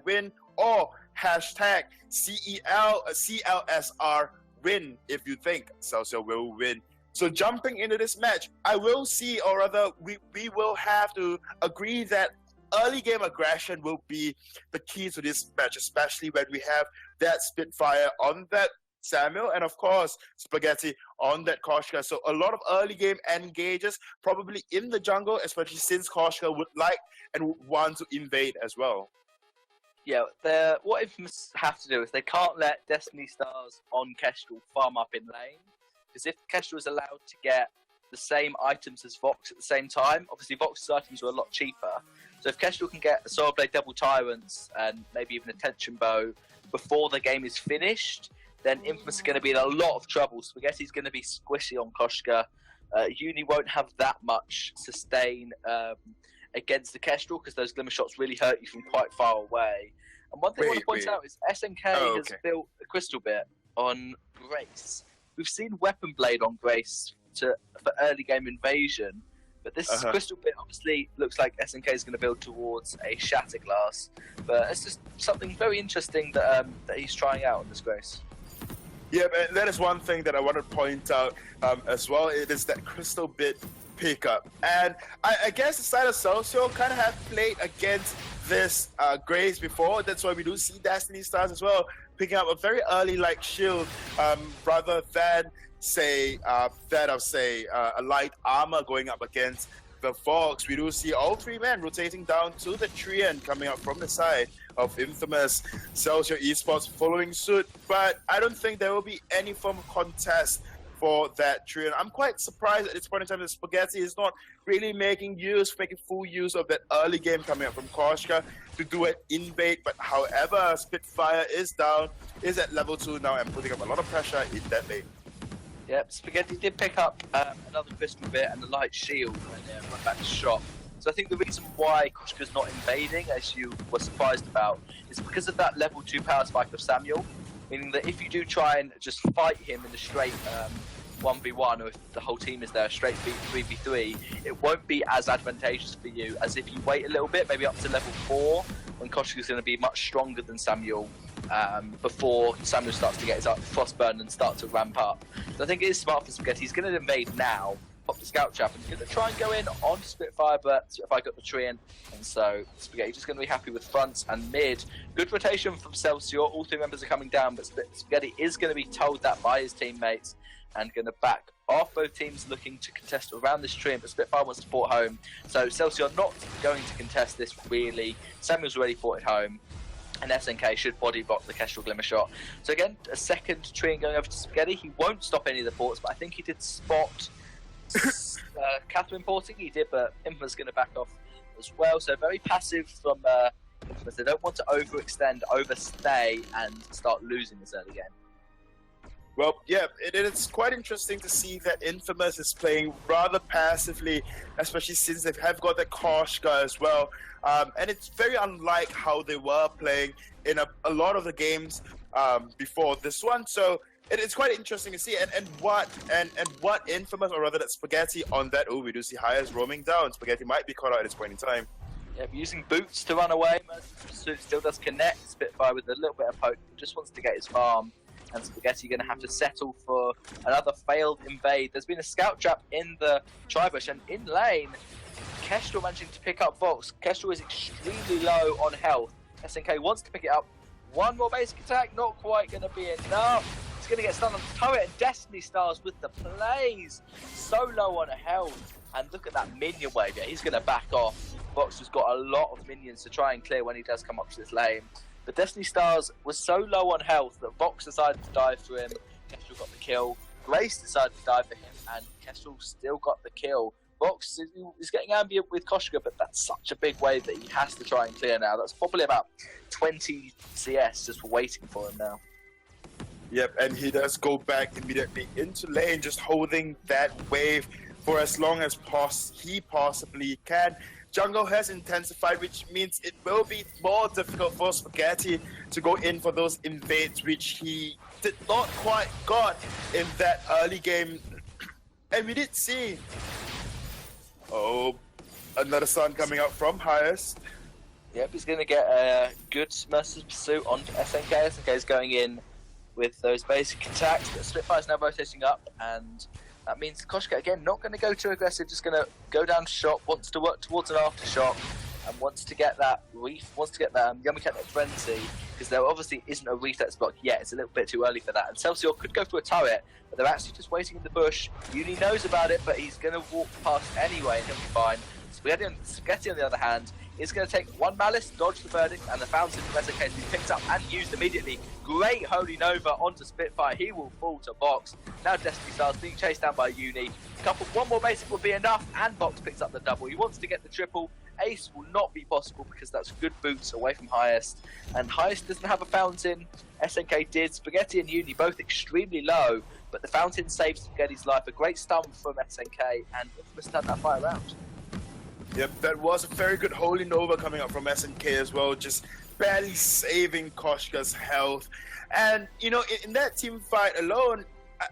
win or hashtag CLSR win if you think Celsior will win. So jumping into this match, I will see, or rather we will have to agree that early game aggression will be the key to this match, especially when we have that Spitfire on that Samuel and of course Spaghetti on that Koshka. So a lot of early game engages probably in the jungle, especially since Koshka would like and would want to invade as well. Yeah, what Infamous have to do is they can't let Destiny Stars on Kestrel farm up in lane. Because if Kestrel is allowed to get the same items as Vox at the same time, obviously Vox's items are a lot cheaper. So if Kestrel can get a Sword Blade Double Tyrants and maybe even a Tension Bow before the game is finished, then Infamous are going to be in a lot of trouble. Spaghetti's going to be squishy on Koshka. Uni won't have that much sustain against the Kestrel because those Glimmer Shots really hurt you from quite far away. And one thing I want to point out is SNK has built a Crystal Bit on Grace. We've seen Weapon Blade on Grace for early game invasion, but this Crystal Bit obviously looks like SNK is going to build towards a Shatterglass. But it's just something very interesting that he's trying out on this Grace. Yeah, but that is one thing that I want to point out as well. It is that Crystal Bit pickup. And I guess the side of Celsior kind of have played against this Grace before. That's why we do see Destiny Stars as well picking up a very early like shield rather than say a light armor going up against the Fox. We do see all three men rotating down to the Treant coming up from the side of Infamous. Celsior Esports following suit, but I don't think there will be any form of contest for that Treant. I'm quite surprised at this point in time that Spaghetti is not really making full use of that early game coming up from Koshka to do an invade, but however, Spitfire is down, is at level 2 now and putting up a lot of pressure in that lane. Yep, Spaghetti did pick up another Crystal Bit and a light shield when they went back to shop. So I think the reason why Koshka's not invading, as you were surprised about, is because of that level 2 power spike of Samuel. Meaning that if you do try and just fight him in a straight 1v1, or if the whole team is there, a straight 3v3, it won't be as advantageous for you as if you wait a little bit, maybe up to level 4, when Koshka is going to be much stronger than Samuel before Samuel starts to get his Frostburn and start to ramp up. So I think it is smart for Spaghetti. He's going to invade now, pop the Scout Trap, and he's going to try and go in on Spitfire, but Spitfire got the Treant, and so Spaghetti just going to be happy with fronts and mid. Good rotation from Celsior. All three members are coming down, but Spaghetti is going to be told that by his teammates and going to back off both teams looking to contest around this Treant, but Spitfire wants to fort home. So Celsior not going to contest this really. Samuel's already fought it home, and SNK should body block the Kestrel Glimmer Shot. So again, a second Treant going over to Spaghetti. He won't stop any of the ports, but I think he did spot Catherine porting. He did, but Infamous going to back off as well. So very passive from Infamous. They don't want to overextend, overstay, and start losing this early game. Well, yeah, it is quite interesting to see that Infamous is playing rather passively, especially since they have got the Koshka as well. And it's very unlike how they were playing in a lot of the games before this one. So it's quite interesting to see. And what Infamous, or rather that Spaghetti on that, we do see Highest roaming down. Spaghetti might be caught out at this point in time. Yep, using boots to run away. Pursuit still does connect. Spitfire with a little bit of poke, just wants to get his farm. And Spaghetti going to have to settle for another failed invade. There's been a Scout Trap in the Tribush, and in lane, Kestrel managing to pick up Vox. Kestrel is extremely low on health. SNK wants to pick it up. One more basic attack, not quite going to be enough. He's going to get stunned on the turret, and Destiny Stars with the plays. So low on health. And look at that minion wave. Yeah, he's going to back off. Vox has got a lot of minions to try and clear when he does come up to this lane. But Destiny Stars was so low on health that Vox decided to dive for him. Kestrel got the kill. Grace decided to dive for him, and Kestrel still got the kill. Vox is getting ambient with Koshka, but that's such a big wave that he has to try and clear now. That's probably about 20 CS just waiting for him now. Yep, and he does go back immediately into lane, just holding that wave for as long as he possibly can. Jungle has intensified, which means it will be more difficult for Spaghetti to go in for those invades, which he did not quite got in that early game. And we did see, another stun coming out from Highest. Yep, he's going to get a good merciless pursuit on SNK. SNK is going in with those basic attacks, but Spitfire's now rotating up, and that means Koshka, again, not going to go too aggressive, just going to go down to shot, wants to work towards an aftershock, and wants to get that Yummy Cat Frenzy, because there obviously isn't a reflex block yet. It's a little bit too early for that. And Celsior could go for a turret, but they're actually just waiting in the bush. Uni knows about it, but he's going to walk past anyway, and he'll be fine. Spaghetti, on the other hand, is going to take one Malice, dodge the verdict, and the fountain from SNK to be picked up and used immediately. Great Holy Nova onto Spitfire. He will fall to Box. Now Destiny Stars being chased down by Uni. One more basic will be enough, and Box picks up the double. He wants to get the triple. Ace will not be possible because that's good boots away from Highest. And Highest doesn't have a fountain. SNK did. Spaghetti and Uni both extremely low, but the fountain saved Spaghetti's life. A great stun from SNK, and Infamous turned that fight around. Yep, that was a very good Holy Nova coming up from SNK as well, just barely saving Koshka's health. And, you know, in that team fight alone,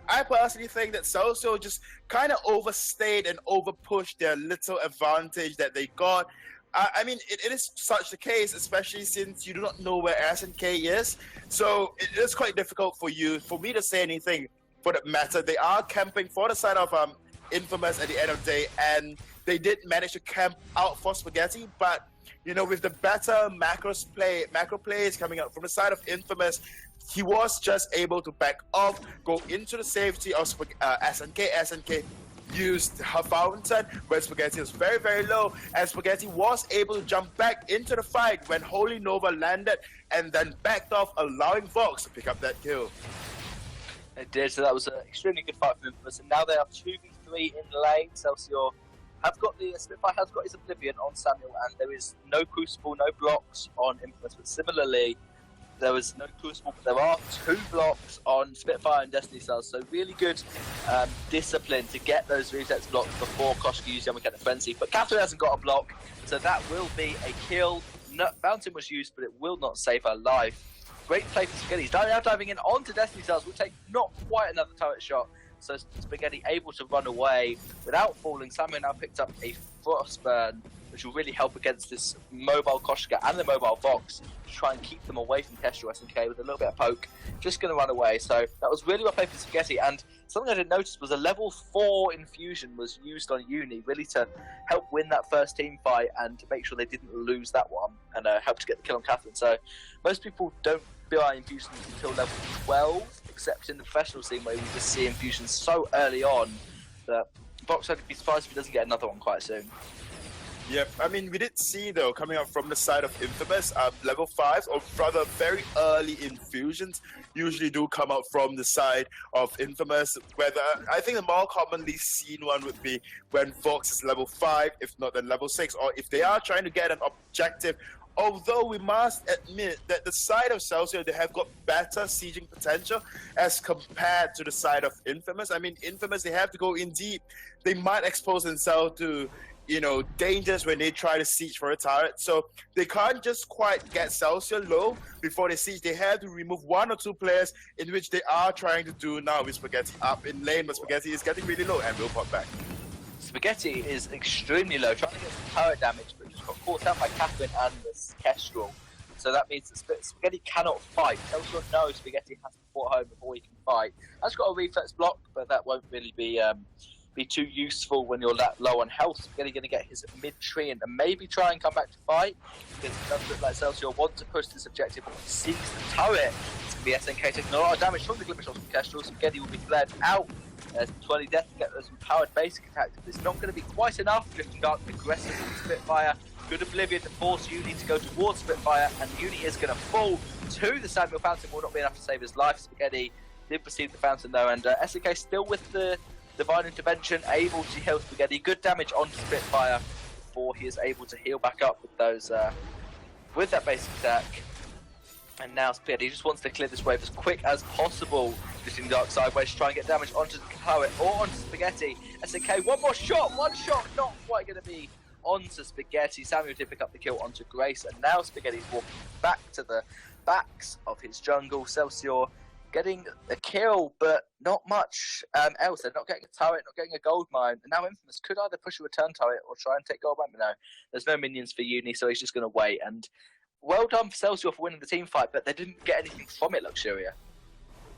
I personally think that Celsior just kind of overstayed and overpushed their little advantage that they got. I mean, it is such the case, especially since you do not know where SNK is. So it is quite difficult for me to say anything for that matter. They are camping for the side of Infamous at the end of the day, and they did manage to camp out for Spaghetti, but you know, with the better macro plays coming out from the side of Infamous, he was just able to back off, go into the safety of SNK. SNK used her fountain when Spaghetti was very, very low, and Spaghetti was able to jump back into the fight when Holy Nova landed and then backed off, allowing Vox to pick up that kill. It did, so that was an extremely good fight for Infamous, and now they are 2v3 in lane. Celsior Spitfire has got his Oblivion on Samuel, and there is no Crucible, no blocks on Infamous, but similarly, there was no Crucible, but there are 2 blocks on Spitfire and Destiny Stars, so really good discipline to get those resets blocked before Koshka used Yummy Cat Frenzy. But Catherine hasn't got a block, so that will be a kill. Fountain was used, but it will not save her life. Great play for Spaghetti. He's now diving in onto Destiny Stars, will take not quite another turret shot. So Spaghetti able to run away without falling. Samuel now picked up a Frostburn, which will really help against this mobile Koshka and the mobile Vox to try and keep them away from Kestrel SNK with a little bit of poke. Just going to run away. So that was really well played for Spaghetti. And something I didn't notice was a level 4 infusion was used on Uni, really to help win that first team fight and to make sure they didn't lose that one, and help to get the kill on Catherine. So most people don't buy infusions until level 12, except in the professional scene where we just see infusions so early on that Vox would be surprised if he doesn't get another one quite soon. Yep, I mean, we did see, though, coming up from the side of Infamous, level 5s, or rather very early infusions, usually do come out from the side of Infamous. Whether I think the more commonly seen one would be when Vox is level 5, if not then level 6, or if they are trying to get an objective. Although we must admit that the side of Celsior, they have got better sieging potential as compared to the side of Infamous. I mean, Infamous, they have to go in deep. They might expose themselves to, you know, dangers when they try to siege for a turret. So they can't just quite get Celsior low before they siege. They have to remove 1 or 2 players, in which they are trying to do now with Spaghetti up in lane, but Spaghetti is getting really low and will pop back. Spaghetti is extremely low, trying to get some turret damage, but just got caught out by Catherine and the Kestrel. So that means that Spaghetti cannot fight. Celsior knows Spaghetti has to port home before he can fight. That's got a reflex block, but that won't really be too useful when you're that low on health. Spaghetti going to get his mid-tree and maybe try and come back to fight, because it does look like Celsior want to push this objective, but he sees the turret. It's going to be SNK taking a lot of damage from the Glimmer Shots from Kestrel. Spaghetti will be bled out. There's 20 death to get those empowered basic attacks. It's not going to be quite enough. Drifting Dark aggressive with Spitfire. Good Oblivion to force Uni to go towards Spitfire, and Uni is going to fall to the Samuel Fountain. Will not be enough to save his life. Spaghetti did receive the Fountain though, and SNK still with the Divine Intervention, able to heal Spaghetti. Good damage onto Spitfire before he is able to heal back up with those with that basic attack. And now Spaghetti just wants to clear this wave as quick as possible. Just in Dark sideways, try and get damage onto the turret or onto Spaghetti. SNK, one shot, not quite going to be onto Spaghetti. Samuel did pick up the kill onto Grace, and now Spaghetti's walking back to the backs of his jungle. Celsior getting a kill, but not much else. They're not getting a turret, not getting a gold mine. And now Infamous could either push a return turret or try and take gold mine. But no, there's no minions for Uni, so he's just going to wait. And well done for Celsior for winning the team fight, but they didn't get anything from it, Luxuria.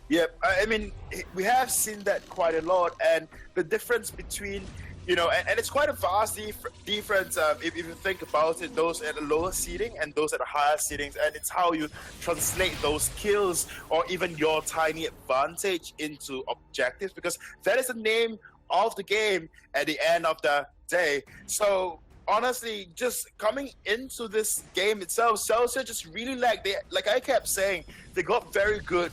Yep, I mean, we have seen that quite a lot, and the difference between, you know, and it's quite a vast difference if you think about it, those at a lower seeding and those at a higher seedings, and it's how you translate those kills or even your tiny advantage into objectives, because that is the name of the game at the end of the day. So honestly, just coming into this game itself, Celsior just really like I kept saying, they got very good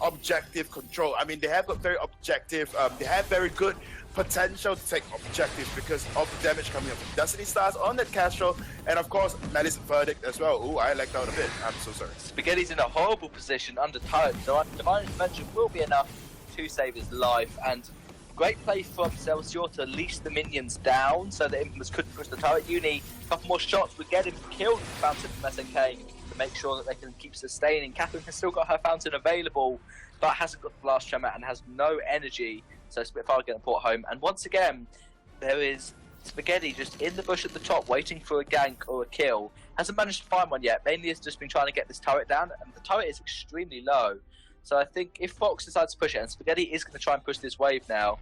objective control. I mean, they have got very objective, they have very good potential to take objectives because of the damage coming up from Destiny Stars on that Castro, and of course, Madison Verdict as well. Ooh, I lagged out a bit. I'm so sorry. Spaghetti's in a horrible position under turret, so Divine Intervention will be enough to save his life, and great play from Celsior to leash the minions down so that Infamous could push the turret. Uni, a couple more shots would get him killed with the Fountain from SNK to make sure that they can keep sustaining. Catherine has still got her Fountain available, but hasn't got the Blast Tremor and has no energy, so Spitfire getting port home. And once again, there is Spaghetti just in the bush at the top waiting for a gank or a kill. Hasn't managed to find one yet, mainly has just been trying to get this turret down, and the turret is extremely low. So I think if Fox decides to push it, and Spaghetti is going to try and push this wave now,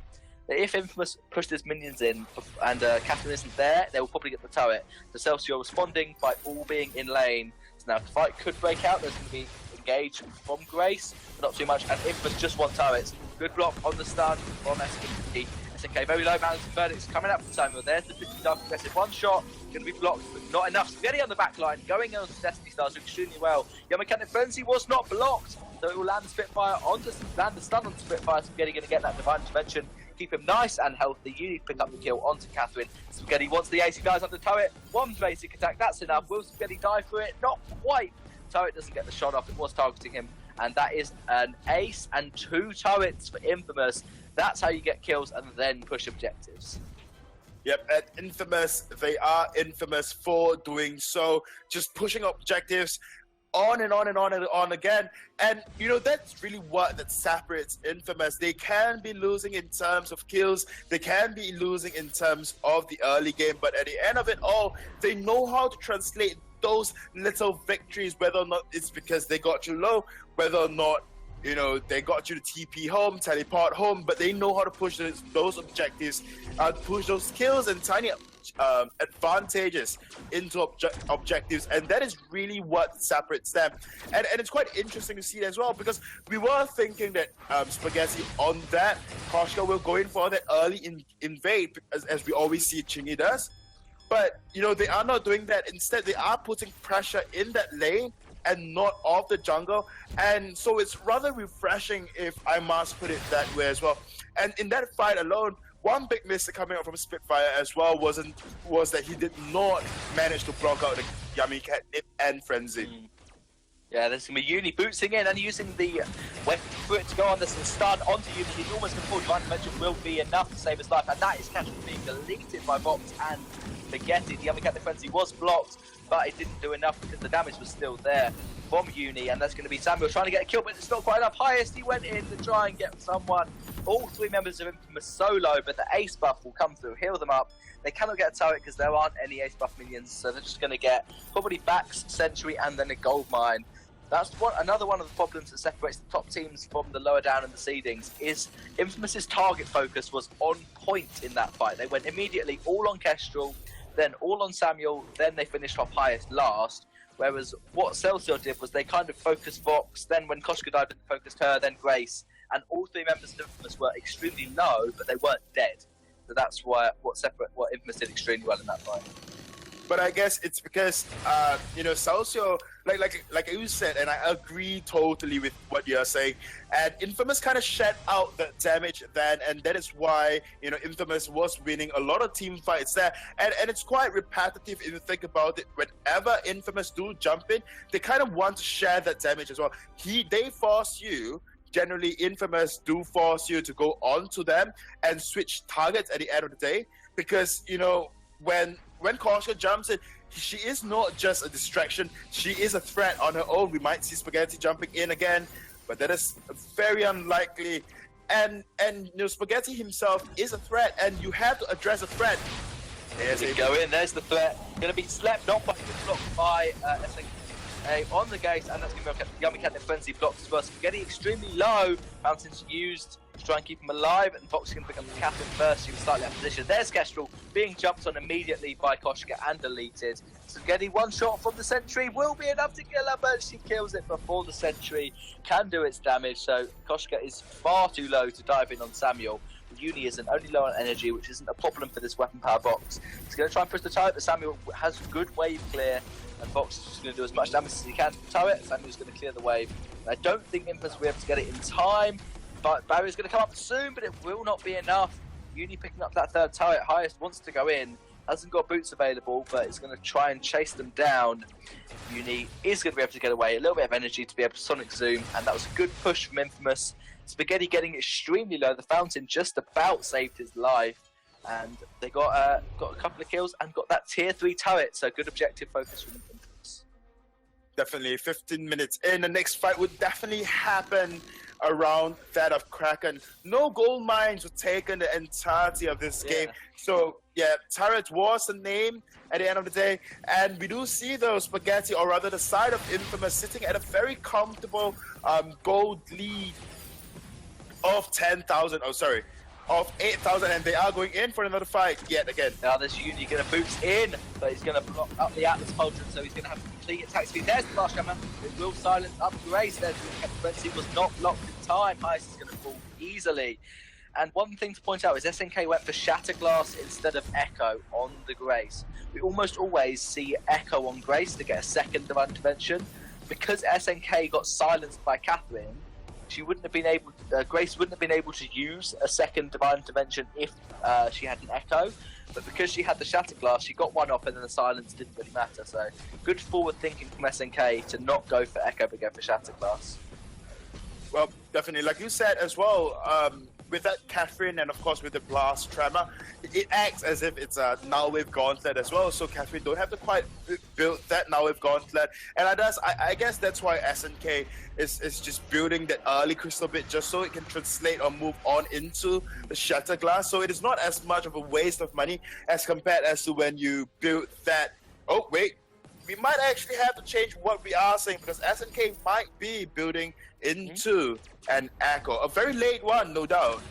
that if Infamous push his minions in and Catherine isn't there, they will probably get the turret. So Celsior responding by all being in lane. So now if the fight could break out, there's going to be engage from Grace, but not too much, and Infamous just want turrets. Good block on the stun from SNK. SNK very low, Madison Verdict's coming up from Samuel. There's the 50 dark aggressive one shot, going to be blocked, but not enough. Spaghetti on the back line, going on to Destiny Stars extremely well. Your Mechanic Frenzy was not blocked, so it will land Spitfire land the stun on Spitfire. Spaghetti going to get that Divine Intervention, keep him nice and healthy. You need to pick up the kill onto Catherine. Spaghetti wants the AC guys on the turret. One basic attack, that's enough. Will Spaghetti die for it? Not quite. Turret doesn't get the shot off, it was targeting him, and that is an ace and 2 turrets for Infamous. That's how you get kills and then push objectives. Yep, at Infamous, they are infamous for doing so, just pushing objectives on and on and on and on again. And you know, that's really what that separates Infamous. They can be losing in terms of kills, they can be losing in terms of the early game, but at the end of it all, they know how to translate those little victories, whether or not it's because they got you low, whether or not, you know, they got you to TP home, teleport home, but they know how to push those objectives, push those kills and tiny advantages into objectives, and that is really what separates them. And it's quite interesting to see it as well, because we were thinking that Spaghetti on that, Koshka will go in for that early invade, as we always see Chingy does. But, you know, they are not doing that. Instead, they are putting pressure in that lane and not off the jungle. And so it's rather refreshing, if I must put it that way as well. And in that fight alone, one big miss coming out from Spitfire as well was that he did not manage to block out the Yummy Catnip and Frenzy. Yeah, there's going to be Uni bootsing in and using the weapon for it to go on this and stun onto Uni. He's almost going to pull Divine Intervention will be enough to save his life, and that is casually being deleted by Vox and Spaghetti. The Yummy Catnip Frenzy was blocked, but it didn't do enough because the damage was still there from Uni, and that's going to be Samuel trying to get a kill, but it's not quite enough. Highest, he went in to try and get someone. All 3 members of Infamous solo, but the ace buff will come through, heal them up. They cannot get a turret because there aren't any ace buff minions, so they're just going to get probably Bax, Sentry, and then a gold mine. That's another one of the problems that separates the top teams from the lower down in the seedings, is Infamous's target focus was on point in that fight. They went immediately all on Kestrel, then all on Samuel, then they finished off highest last. Whereas what Celsior did was they kind of focused Vox, then when Koshka died, they focused her, then Grace, and all 3 members of Infamous were extremely low, but they weren't dead. So that's what Infamous did extremely well in that fight. But I guess it's because, you know, Celsior, like you said, and I agree totally with what you're saying, and Infamous kind of shed out the damage then, and that is why, you know, Infamous was winning a lot of team fights there, and it's quite repetitive if you think about it. Whenever Infamous do jump in, they kind of want to share that damage as well. They force you, generally Infamous do force you to go on to them and switch targets at the end of the day, because, you know, when Koshka jumps in, she is not just a distraction, she is a threat on her own. We might see Spaghetti jumping in again, but that is very unlikely. And Spaghetti himself is a threat, and you have to address a threat. Go in, there's the threat. Going to be slept, not by blocked by SNK on the gate, and that's going to be Yummy Cat Frenzy blocked as well. Spaghetti extremely low, Fountain's used to try and keep him alive, and Fox is going to pick up the captain first. He was slightly out of position. There's Kestrel being jumped on immediately by Koshka and deleted. Spaghetti, one shot from the sentry will be enough to kill her, but she kills it before the sentry can do its damage. So Koshka is far too low to dive in on Samuel. Uni isn't, only low on energy, which isn't a problem for this weapon power box. He's going to try and push the turret, but Samuel has good wave clear, and Fox is just going to do as much damage as he can to the turret. Samuel's going to clear the wave. And I don't think Infamous will be able to get it in time, but Barrier's going to come up soon, but it will not be enough. Uni picking up that third turret, highest wants to go in, hasn't got boots available, but is going to try and chase them down. Uni is going to be able to get away, a little bit of energy to be able to Sonic Zoom, and that was a good push from Infamous. Spaghetti getting extremely low. The Fountain just about saved his life, and they got a couple of kills and got that tier 3 turret. So good objective focus from Infamous. Definitely 15 minutes in. The next fight would definitely happen around that of Kraken. No gold mines were taken the entirety of this game. So yeah, turret was the name at the end of the day, and we do see those Spaghetti, or rather the side of Infamous, sitting at a very comfortable gold lead of 10,000, of 8,000, and they are going in for another fight yet again. Now there's Uni going to boost in, but he's going to block up the Atlas Pauldron, so he's going to have to complete attack speed. There's the last hammer. It will silence up Grace. There's the Frenzy was not blocked in time. Heist is going to fall easily. And one thing to point out is SNK went for Shatterglass instead of Echo on the Grace. We almost always see Echo on Grace to get a second Divine Intervention. Because SNK got silenced by Catherine, she wouldn't have been able to, Grace wouldn't have been able to use a second Divine Intervention if she had an Echo, but because she had the Shatterglass, she got one off and then the silence didn't really matter. So good forward thinking from SNK to not go for Echo but go for Shatterglass. Well, definitely, like you said as well, with that Catherine and of course with the Blast Tremor, it acts as if it's a Now Wave Gauntlet as well, so Catherine don't have to quite build that Now Wave Gauntlet, and I guess that's why SNK is just building that early Crystal Bit just so it can translate or move on into the Shatterglass, so it is not as much of a waste of money as compared as to when you build that. Oh wait, we might actually have to change what we are saying, because SNK might be building into an Echo. A very late one, no doubt.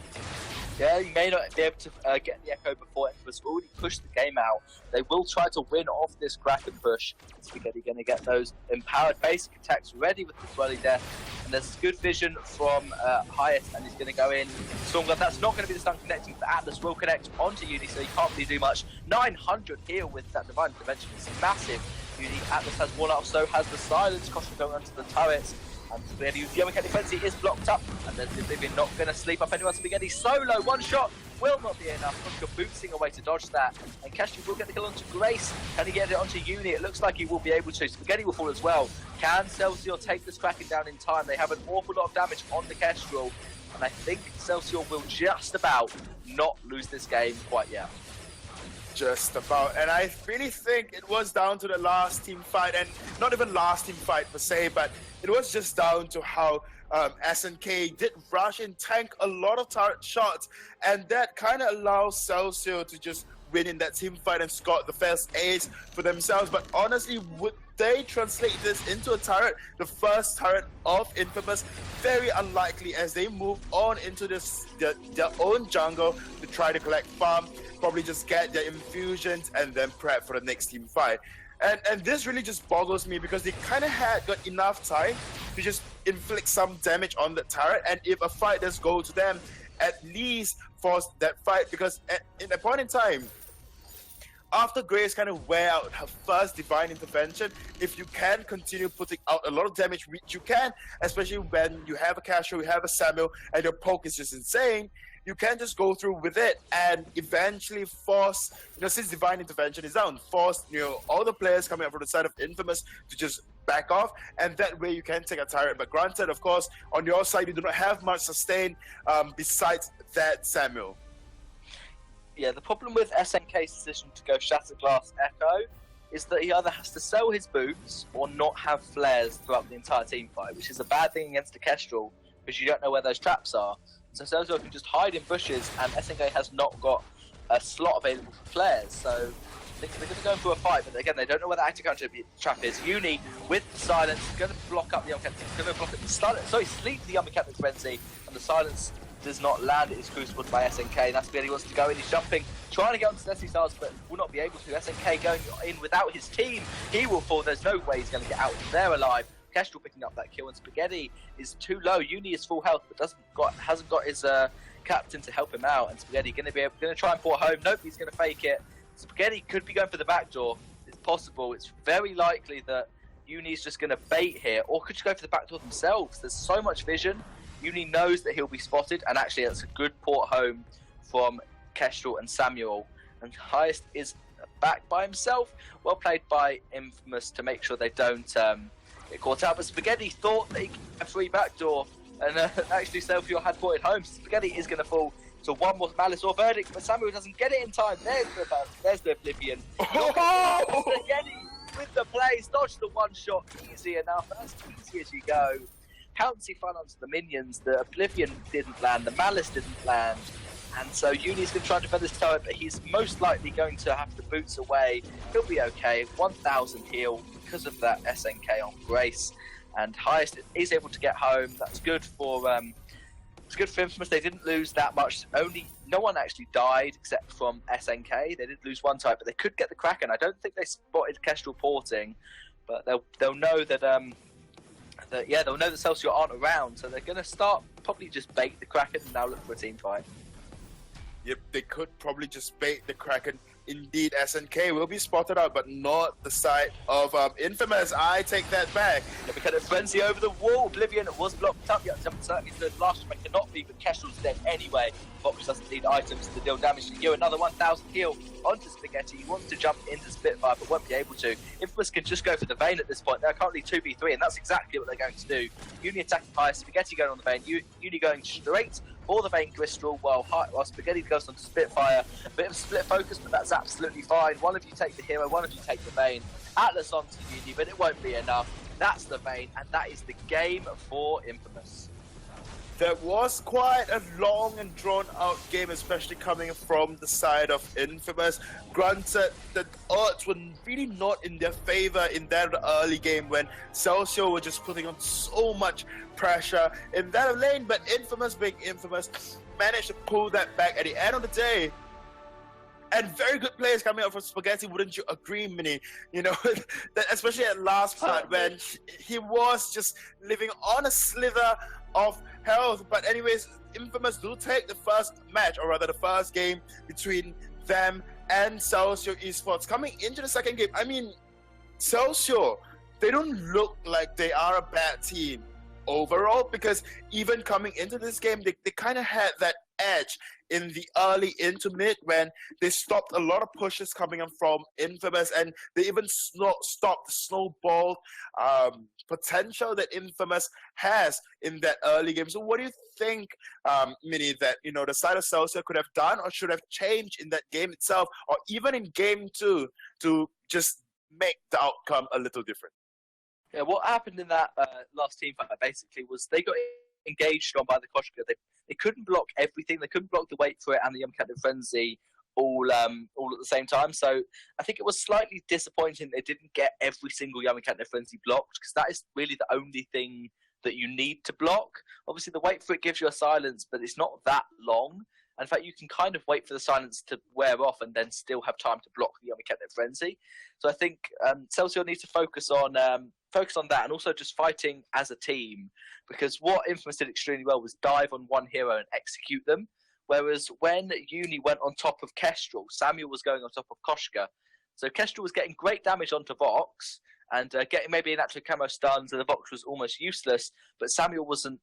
Yeah, you may not be able to get the Echo before Infamous already pushed the game out. They will try to win off this Kraken push. Spaghetti going to get those empowered basic attacks ready with the Swirly Death. And there's good vision from Highest, and he's going to go in. Stormguard, that's not going to be the stun connecting, but Atlas will connect onto Uni, so he can't really do much. 900 heal with that Divine Intervention is massive. Uni, Atlas has one up, so has the Silence. Caution going onto the turrets. And Spaghetti, the Yummy Cat Frenzy is blocked up, and then Oblivion not going to sleep up anyone. Spaghetti solo, one shot will not be enough. Koshka bootsing away to dodge that, and Kestrel will get the kill onto Grace. Can he get it onto Uni? It looks like he will be able to. Spaghetti will fall as well. Can Celsior take this Kraken down in time? They have an awful lot of damage on the Kestrel, and I think Celsior will just about not lose this game quite yet. Just about, and I really think it was down to the last team fight, and not even last team fight per se, but it was just down to how SNK did rush and tank a lot of turret shots, and that kind of allows Celsior to just win in that team fight and score the first ace for themselves. But honestly, would they translate this into a turret, the first turret of Infamous? Very unlikely, as they move on into this their own jungle to try to collect farm, probably just get their infusions and then prep for the next team fight. And this really just boggles me, because they kind of had got enough time to just inflict some damage on the turret, and if a fight does go to them, at least force that fight, because in a point in time, after Grace kind of wear out her first Divine Intervention, if you can continue putting out a lot of damage, which you can, especially when you have a Castro, you have a Samuel, and your poke is just insane, you can just go through with it and eventually force, since Divine Intervention is down, force, all the players coming up from the side of Infamous to just back off, and that way you can take a turret. But granted, of course, on your side, you do not have much sustain besides that Samuel. Yeah, the problem with SNK's decision to go Shatterglass Echo is that he either has to sell his boots or not have flares throughout the entire team fight, which is a bad thing against the Kestrel because you don't know where those traps are. So Celsior can just hide in bushes, and SNK has not got a slot available for flares. So they're going to go into a fight, but again, they don't know where the active counter trap is. Uni, with silence, going to block up the Unmechanic. Going to block up the sleep the Unmechanic Frenzy, and the silence does not land. It is crucibled by SNK. That's where he wants to go in. He's jumping, trying to get onto Nessie Stars, but will not be able to. SNK going in without his team. He will fall. There's no way he's going to get out there alive. Kestrel picking up that kill, and Spaghetti is too low. Uni is full health, but hasn't got his captain to help him out. And Spaghetti going to try and pour home. Nope, he's going to fake it. Spaghetti could be going for the back door. It's possible. It's very likely that Uni's just going to bait here, or could just go for the back door themselves. There's so much vision. Uni knows that he'll be spotted, and actually that's a good port home from Kestrel and Samuel. And Highest is back by himself. Well played by Infamous to make sure they don't get caught out. But Spaghetti thought that he could have free backdoor, and actually Celsior had ported home. Spaghetti is going to fall to one more Malice or Verdict, but Samuel doesn't get it in time. There's the Oblivion. Spaghetti with the plays, dodge the one shot, easy enough. As easy as you go. Pouncy fun onto the minions. The Oblivion didn't land, the Malice didn't land. And so Uni's going to try to defend this turret, but he's most likely going to have the boots away. He'll be okay. 1,000 heal because of that SNK on Grace. And Highest is able to get home. That's good for Infamous. They didn't lose that much. No one actually died except from SNK. They did lose one type, but they could get the Kraken. I don't think they spotted Kestrel porting, but they'll know that they'll know that Celsior aren't around, so they're going to start probably just bait the Kraken and now look for a team fight. Yep, they could probably just bait the Kraken. Indeed, SNK will be spotted out, but not the side of Infamous. I take that back. The Mechanic Frenzy over the wall. Oblivion was blocked up. Yeah, certainly the last one cannot be, but Kestrel's dead anyway. Fox doesn't need items to deal damage to you. Another 1,000 heal onto Spaghetti. He wants to jump into Spitfire, but won't be able to. Infamous can just go for the Vayne at this point. They're currently 2v3, and that's exactly what they're going to do. Uni attacking high, Spaghetti going on the Vayne. Uni going straight for the Vayne Crystal, while Spaghetti goes on to Spitfire. A bit of a split focus, but that's absolutely fine. One of you take the hero, one of you take the Vayne. Atlas onto Uni, but it won't be enough. That's the Vayne, and that is the game for Infamous. That was quite a long and drawn-out game, especially coming from the side of Infamous. Granted, the odds were really not in their favor in that early game when Celsior were just putting on so much pressure in that lane, but Infamous, being Infamous, managed to pull that back at the end of the day. And very good players coming out from Spaghetti, wouldn't you agree, Mini? You know, that especially at last part when he was just living on a slither of health. But anyways, Infamous do take the first match, or rather the first game between them and Celsior Esports. Coming into the second game, I mean, Celsior, they don't look like they are a bad team overall, because even coming into this game, they kind of had that edge in the early into mid when they stopped a lot of pushes coming in from Infamous, and they even stopped the snowball potential that Infamous has in that early game. So what do you think, Mini, that the side of Celsior could have done or should have changed in that game itself, or even in game 2, to just make the outcome a little different? Yeah, what happened in that last team fight basically was they got engaged on by the Koshka. They couldn't block everything. They couldn't block the Wait For It and the Captain Frenzy all at the same time. So I think it was slightly disappointing they didn't get every single Captain Frenzy blocked, because that is really the only thing that you need to block. Obviously, the Wait For It gives you a silence, but it's not that long. In fact, you can kind of wait for the silence to wear off and then still have time to block the Captain Frenzy. So I think Celsior needs to focus on that, and also just fighting as a team, because what Infamous did extremely well was dive on one hero and execute them. Whereas when Uni went on top of Kestrel, Samuel was going on top of Koshka. So Kestrel was getting great damage onto Vox and getting maybe an actual camo stun, so the Vox was almost useless. But Samuel wasn't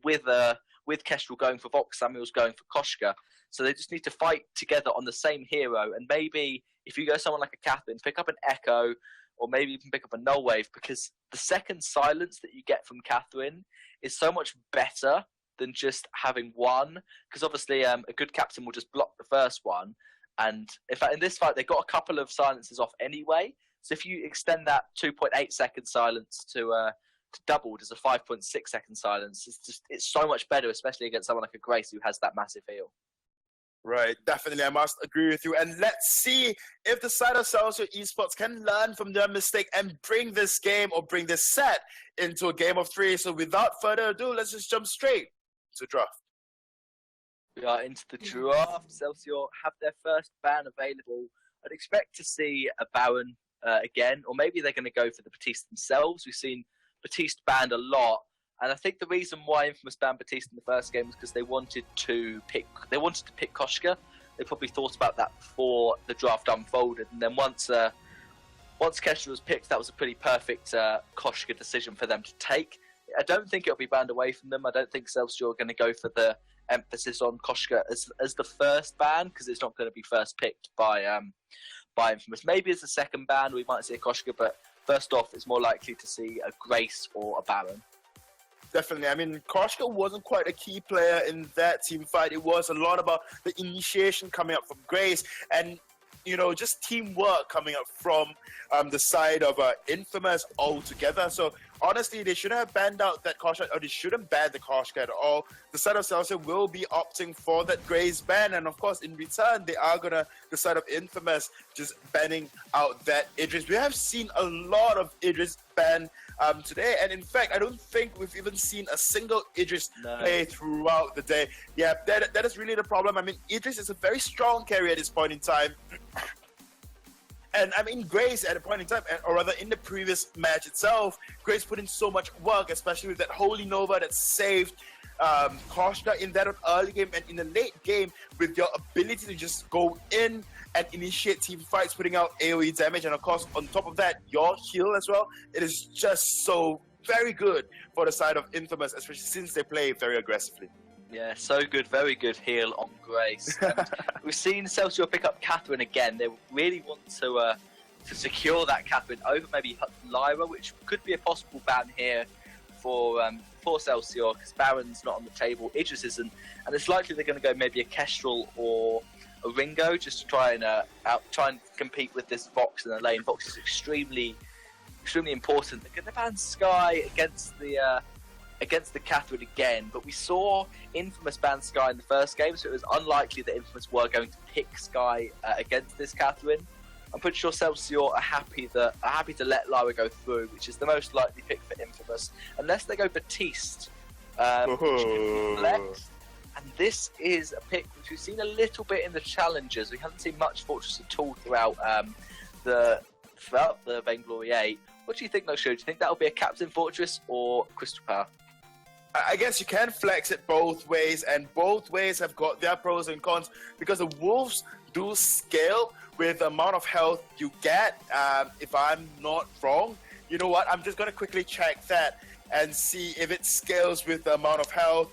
with Kestrel going for Vox. Samuel's going for Koshka. So they just need to fight together on the same hero. And maybe if you go someone like a Catherine, pick up an Echo, or maybe even pick up a Null Wave, because the second silence that you get from Catherine is so much better than just having one. Because obviously a good captain will just block the first one. And in fact, in this fight, they got a couple of silences off anyway. So if you extend that 2.8 second silence to doubled as a 5.6 second silence, it's so much better, especially against someone like a Grace who has that massive heal. Right, definitely, I must agree with you. And let's see if the side of Celsior Esports can learn from their mistake and bring this game or bring this set into a game of 3. So without further ado, let's just jump straight to draft. We are into the draft. Celsior have their first ban available. I'd expect to see a Baron again, or maybe they're going to go for the Batiste themselves. We've seen Batiste banned a lot, and I think the reason why Infamous banned Batiste in the first game was because they wanted to pick Koshka. They probably thought about that before the draft unfolded, and then once Kestra was picked, that was a pretty perfect Koshka decision for them to take. I don't think it'll be banned away from them. I don't think Celsior are going to go for the emphasis on Koshka as the first ban, because it's not going to be first picked by Infamous. Maybe as a second ban we might see a Koshka, but first off, it's more likely to see a Grace or a Baron. Definitely. I mean, Koshka wasn't quite a key player in that team fight. It was a lot about the initiation coming up from Grace and, you know, just teamwork coming up from the side of Infamous altogether. So, honestly, they shouldn't have banned out that Koshka, or they shouldn't ban the Koshka at all. The side of Celsior will be opting for that Grace ban, and of course, in return, they are gonna, the side of Infamous, just banning out that Idris. We have seen a lot of Idris ban today, and in fact, I don't think we've even seen a single Idris play throughout the day. Yeah, that is really the problem. I mean, Idris is a very strong carry at this point in time. And I mean, Grace at a point in time, or rather in the previous match itself, Grace put in so much work, especially with that Holy Nova that saved Koshka in that early game, and in the late game with your ability to just go in and initiate team fights, putting out AoE damage, and of course on top of that your heal as well. It is just so very good for the side of Infamous, especially since they play very aggressively. Yeah, so good, very good heal on Grace. We've seen Celsior pick up Catherine again. They really want to secure that Catherine over maybe Lyra, which could be a possible ban here for Celsior, because Baron's not on the table, Idris isn't, and it's likely they're going to go maybe a Kestrel or a Ringo just to try and compete with this Vox in the lane. Vox is extremely important. They're going to ban Sky against the Catherine again, but we saw Infamous ban Sky in the first game, so it was unlikely that Infamous were going to pick Sky against this Catherine. I'm pretty sure Celsior are happy to let Lyra go through, which is the most likely pick for Infamous, unless they go Batiste, which can flex. And this is a pick which we've seen a little bit in the challenges. We haven't seen much Fortress at all throughout the Vainglory 8. What do you think, though, Shu? Do you think that'll be a Captain Fortress or Crystal Power? I guess you can flex it both ways, and both ways have got their pros and cons, because the Wolves do scale with the amount of health you get, if I'm not wrong. You know what? I'm just going to quickly check that and see if it scales with the amount of health.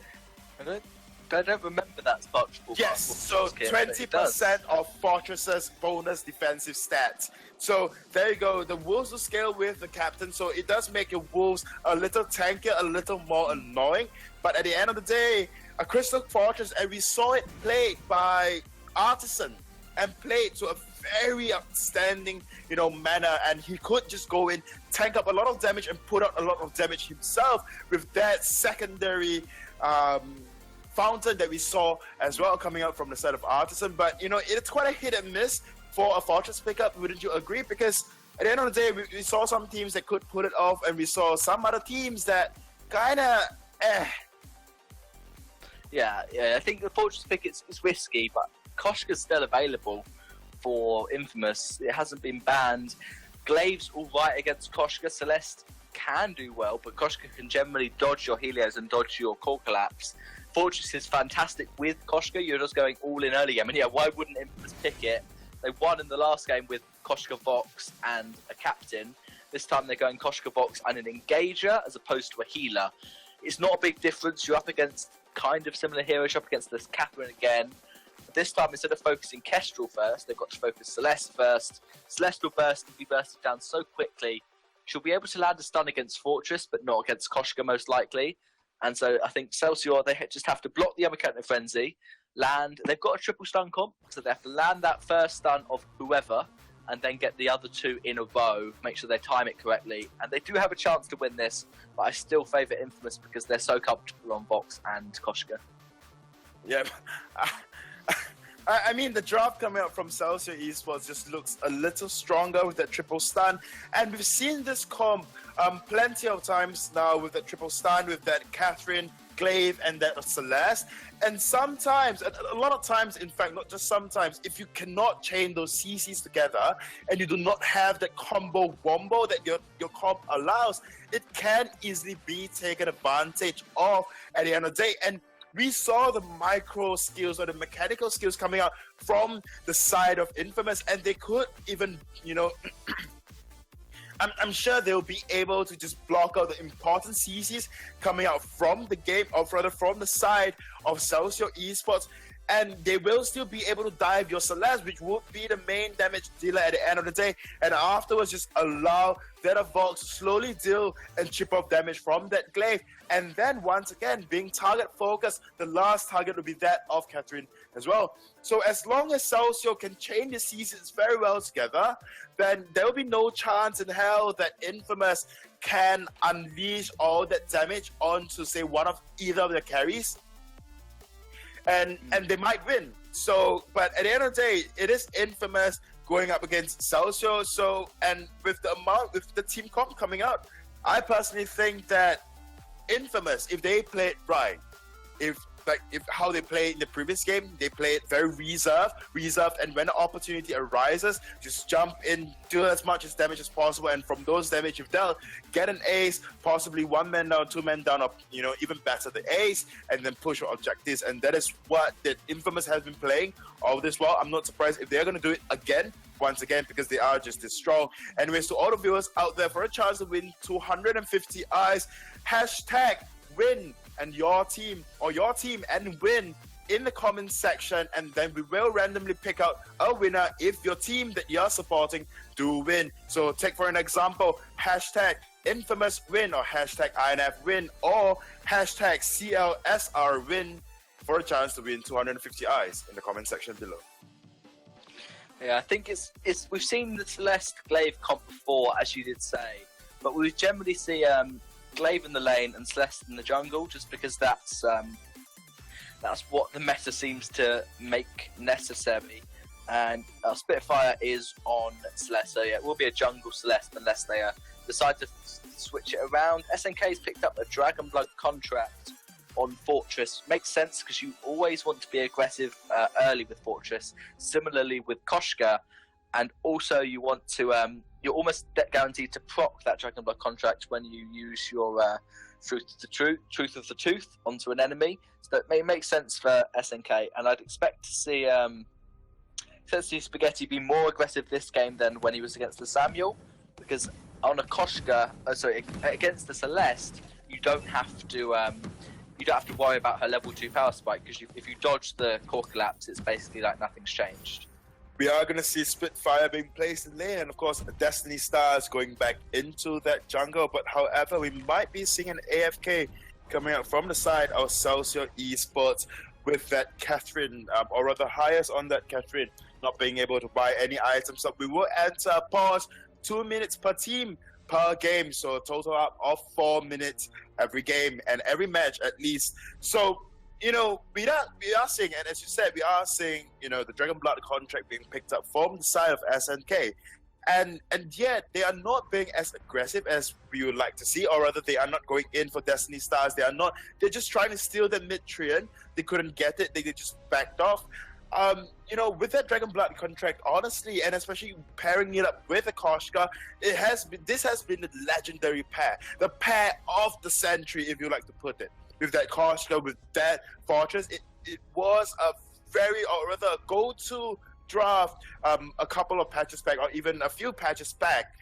I don't remember that Spark. Yes, so 20% of Fortress's bonus defensive stats. So there you go. The Wolves will scale with the Captain, so it does make your Wolves a little tankier, a little more annoying. But at the end of the day, a Crystal Fortress, and we saw it played by Artisan, and played to a very outstanding, manner, and he could just go in, tank up a lot of damage, and put out a lot of damage himself with that secondary fountain that we saw as well coming out from the side of Artisan. But it's quite a hit and miss for a Fortress pickup, wouldn't you agree? Because at the end of the day, we saw some teams that could put it off, and we saw some other teams that kind of Yeah, I think the Fortress pick is risky, but Koshka's still available for Infamous. It hasn't been banned. Glaive's alright against Koshka. Celeste can do well, but Koshka can generally dodge your Helios and dodge your Core Collapse. Fortress is fantastic with Koshka. You're just going all in early game, and why wouldn't Infamous pick it? They won in the last game with Koshka Vox and a Captain. This time they're going Koshka Vox and an Engager as opposed to a Healer. It's not a big difference. You're up against kind of similar heroes. You're up against this Catherine again. But this time, instead of focusing Kestrel first, they've got to focus Celeste first. Celeste will be bursted down so quickly. She'll be able to land a stun against Fortress, but not against Koshka most likely. And so I think Celsior, they just have to block the Uppercut and Frenzy, land. They've got a triple stun comp, so they have to land that first stun of whoever, and then get the other two in a row, make sure they time it correctly, and they do have a chance to win this, but I still favour Infamous because they're so comfortable on Vox and Koshka. Yeah, I mean, the draft coming out from Celsior Esports just looks a little stronger with that triple stun, and we've seen this comp plenty of times now with that triple stun, with that Catherine, Glaive, and that Celeste. And sometimes, a lot of times, in fact, not just sometimes, if you cannot chain those CCs together and you do not have that combo wombo that your comp allows, it can easily be taken advantage of at the end of the day. And we saw the micro skills or the mechanical skills coming out from the side of Infamous, and they could even, I'm sure they'll be able to just block out the important CCs coming out from the game, or rather from the side of Celsior Esports, and they will still be able to dive your Celeste, which would be the main damage dealer at the end of the day, and afterwards just allow that Vox to slowly deal and chip off damage from that Glaive, and then once again, being target focused, the last target will be that of Catherine as well. So as long as Celsior can chain the seasons very well together, then there will be no chance in hell that Infamous can unleash all that damage onto, say, one of either of the carries, and they might win. So, but at the end of the day, it is Infamous going up against Celsior. So, and with the team comp coming out, I personally think that Infamous, if they play it right, if how they played in the previous game, they play it very reserved, and when the opportunity arises, just jump in, do as much as damage as possible, and from those damage you've dealt, get an ace, possibly 1 man down, 2 men down, or even better, the ace, and then push your objectives. And that is what the Infamous has been playing all this while. I'm not surprised if they're going to do it again, once again, because they are just this strong. Anyways, to all the viewers out there, for a chance to win 250 eyes, hashtag win and your team and win in the comments section, and then we will randomly pick out a winner if your team that you're supporting do win. So take for an example, hashtag Infamous win, or hashtag INF win, or hashtag CLSR win for a chance to win 250 eyes in the comment section below. Yeah, I think it's we've seen the Celeste Glaive comp before, as you did say, but we generally see Glaive in the lane and Celeste in the jungle, just because that's what the meta seems to make necessary. And Spitfire is on Celeste, so yeah, it will be a jungle Celeste unless they decide to switch it around. SNK's picked up a Dragon Blood contract on Fortress. Makes sense because you always want to be aggressive early with Fortress. Similarly with Koshka, and also you want to you're almost guaranteed to proc that Dragon Blood contract when you use your Truth of the Tooth onto an enemy. So it may make sense for SNK, and I'd expect to see Spaghetti be more aggressive this game than when he was against the Samuel, because on a Koshka, against the Celeste, you don't have to worry about her level 2 power spike, because if you dodge the core collapse, it's basically like nothing's changed. We are going to see Spitfire being placed in lane, and of course Destiny Stars going back into that jungle. But however, we might be seeing an AFK coming out from the side of Celsior Esports with that Catherine, or rather highest on that Catherine, not being able to buy any items. So we will enter a pause, 2 minutes per team per game, so a total up of 4 minutes every game and every match at least. So we are seeing, and as you said, we are seeing, the Dragon Blood contract being picked up from the side of SNK. And yet, they are not being as aggressive as we would like to see, or rather, they are not going in for Destiny Stars. They're just trying to steal the mid-Trian. They couldn't get it. They just backed off. With that Dragon Blood contract, honestly, and especially pairing it up with a Koshka, this has been the legendary pair. The pair of the century, if you like to put it. With that Koshka, with that Fortress, it was a a go-to draft a couple of patches back, or even a few patches back.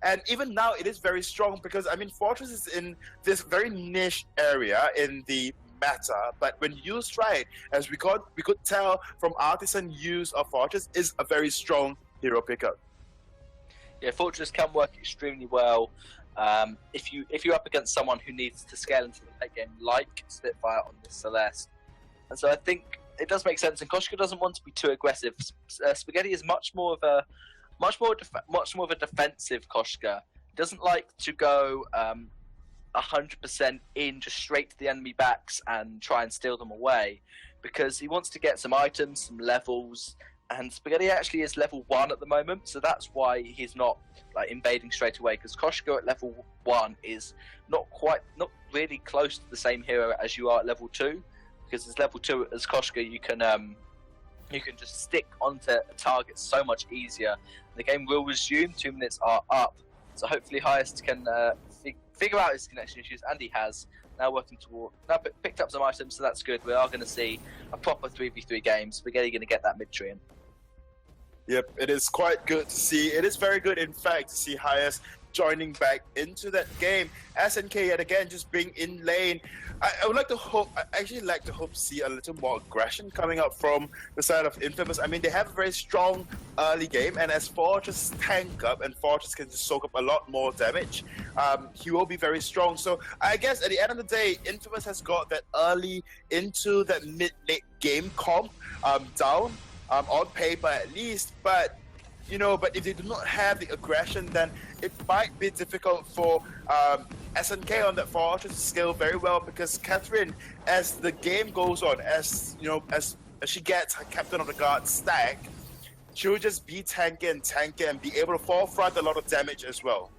And even now, it is very strong because, Fortress is in this very niche area in the meta, but when used right, as we could tell from Artisan use of Fortress, is a very strong hero pickup. Yeah, Fortress can work extremely well if you're up against someone who needs to scale into the late game, like Spitfire on the Celeste. And so I think it does make sense, and Koshka doesn't want to be too aggressive. Spaghetti is much more of much more of a defensive Koshka. Doesn't like to go 100% in just straight to the enemy backs and try and steal them away, because he wants to get some items, some levels, and Spaghetti actually is level 1 at the moment, so that's why he's not like invading straight away, because Koshka at level 1 is not really close to the same hero as you are at level 2, because as level 2 as Koshka you can just stick onto targets so much easier. The game will resume, 2 minutes are up, so hopefully Highest can figure out his connection issues, and he has. Now picked up some items, so that's good. We are going to see a proper 3v3 game. Spaghetti going to get that mid-tree in. Yep, it is quite good to see. It is very good, in fact, to see Highest joining back into that game. SNK yet again just being in lane. I actually like to hope to see a little more aggression coming up from the side of Infamous. I mean, they have a very strong early game, and as Fortress tank up and Fortress can just soak up a lot more damage, he will be very strong. So I guess at the end of the day, Infamous has got that early into that mid-late game comp down, on paper at least, but if they do not have the aggression, then it might be difficult for SNK on that Fortress to scale very well, because Catherine, as the game goes on, as she gets her Captain of the Guard stack, she'll just be tanking and be able to forefront a lot of damage as well.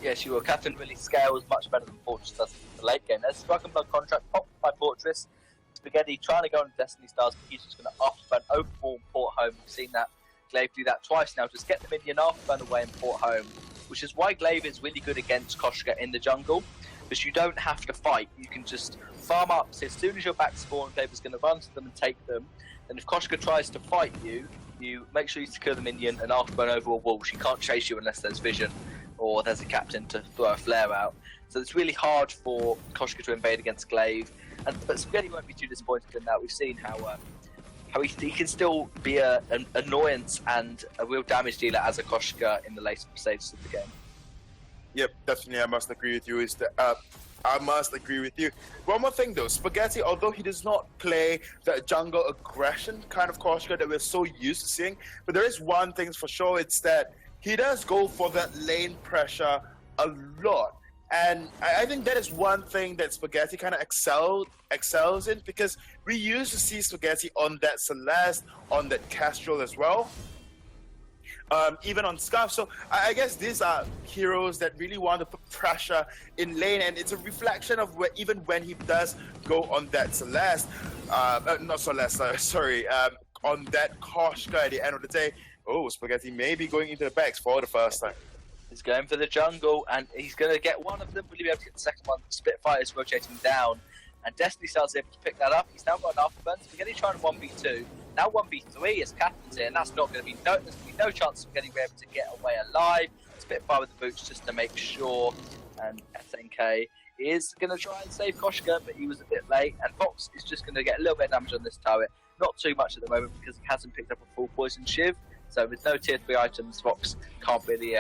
Yeah, she will. Catherine really scales much better than Fortress does in the late game. There's a Dragon Blood contract popped by Fortress. Spaghetti trying to go on Destiny Stars, but he's just going to afterburn overball and port home. We've seen that Glaive do that twice now. Just get the minion afterburn away and port home, which is why Glaive is really good against Koshka in the jungle, because you don't have to fight. You can just farm up. So as soon as your back spawn, Glaive is going to run to them and take them. And if Koshka tries to fight you, you make sure you secure the minion and afterburn over a wall. She can't chase you unless there's vision or there's a captain to throw a flare out. So it's really hard for Koshka to invade against Glaive. But Spaghetti won't be too disappointed in that. We've seen how he can still be an annoyance and a real damage dealer as a Koshka in the later stages of the game. Yep, definitely. I must agree with you. I must agree with you. One more thing though, Spaghetti, although he does not play the jungle aggression kind of Koshka that we're so used to seeing, but there is one thing for sure, it's that he does go for that lane pressure a lot. And I think that is one thing that Spaghetti kind of excels in, because we used to see Spaghetti on that Celeste, on that Castrol as well, even on Scarf. So I guess these are heroes that really want to put pressure in lane, and it's a reflection of even when he does go on that Celeste, on that Koshka at the end of the day. Oh, Spaghetti may be going into the backs for the first time. He's going for the jungle, and he's going to get one of them. Will he be able to get the second one? Spitfire is rotating down, and Destiny Star's able to pick that up. He's now got an afterburn. Spaghetti trying 1v2. Now 1v3 as Captain's here, and that's not going to be there's going to be no chance of getting able to get away alive. Spitfire with the boots just to make sure, and SNK is going to try and save Koshka, but he was a bit late, and Fox is just going to get a little bit of damage on this turret. Not too much at the moment because he hasn't picked up a full poison shiv, so with no tier 3 items, Fox can't really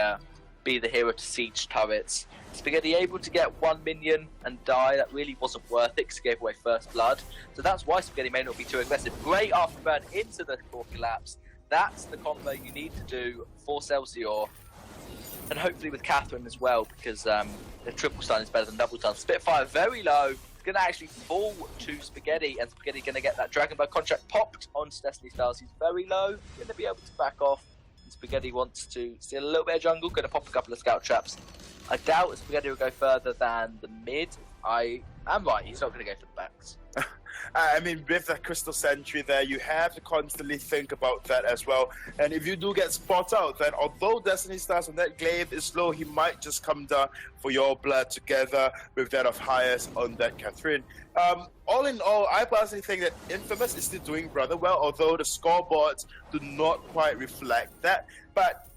be the hero to siege turrets. Spaghetti able to get one minion and die. That really wasn't worth it because he gave away first blood. So that's why Spaghetti may not be too aggressive. Great afterburn into the core collapse. That's the combo you need to do for Celsior. And hopefully with Catherine as well, because the triple stun is better than double stun. Spitfire very low. It's going to actually fall to Spaghetti, and Spaghetti going to get that Dragon Blood contract popped on Destiny Stars. He's very low. Going to be able to back off. Spaghetti wants to steal a little bit of jungle, going to pop a couple of scout traps. I doubt Spaghetti will go further than the mid. I am right, he's not going to go for the backs. I mean, with the Crystal Sentry there, you have to constantly think about that as well. And if you do get spot out, then although Destiny Stars on that Glaive is low, he might just come down for your blood together with that of Highest on that Catherine. All in all, I personally think that Infamous is still doing rather well, although the scoreboards do not quite reflect that. But,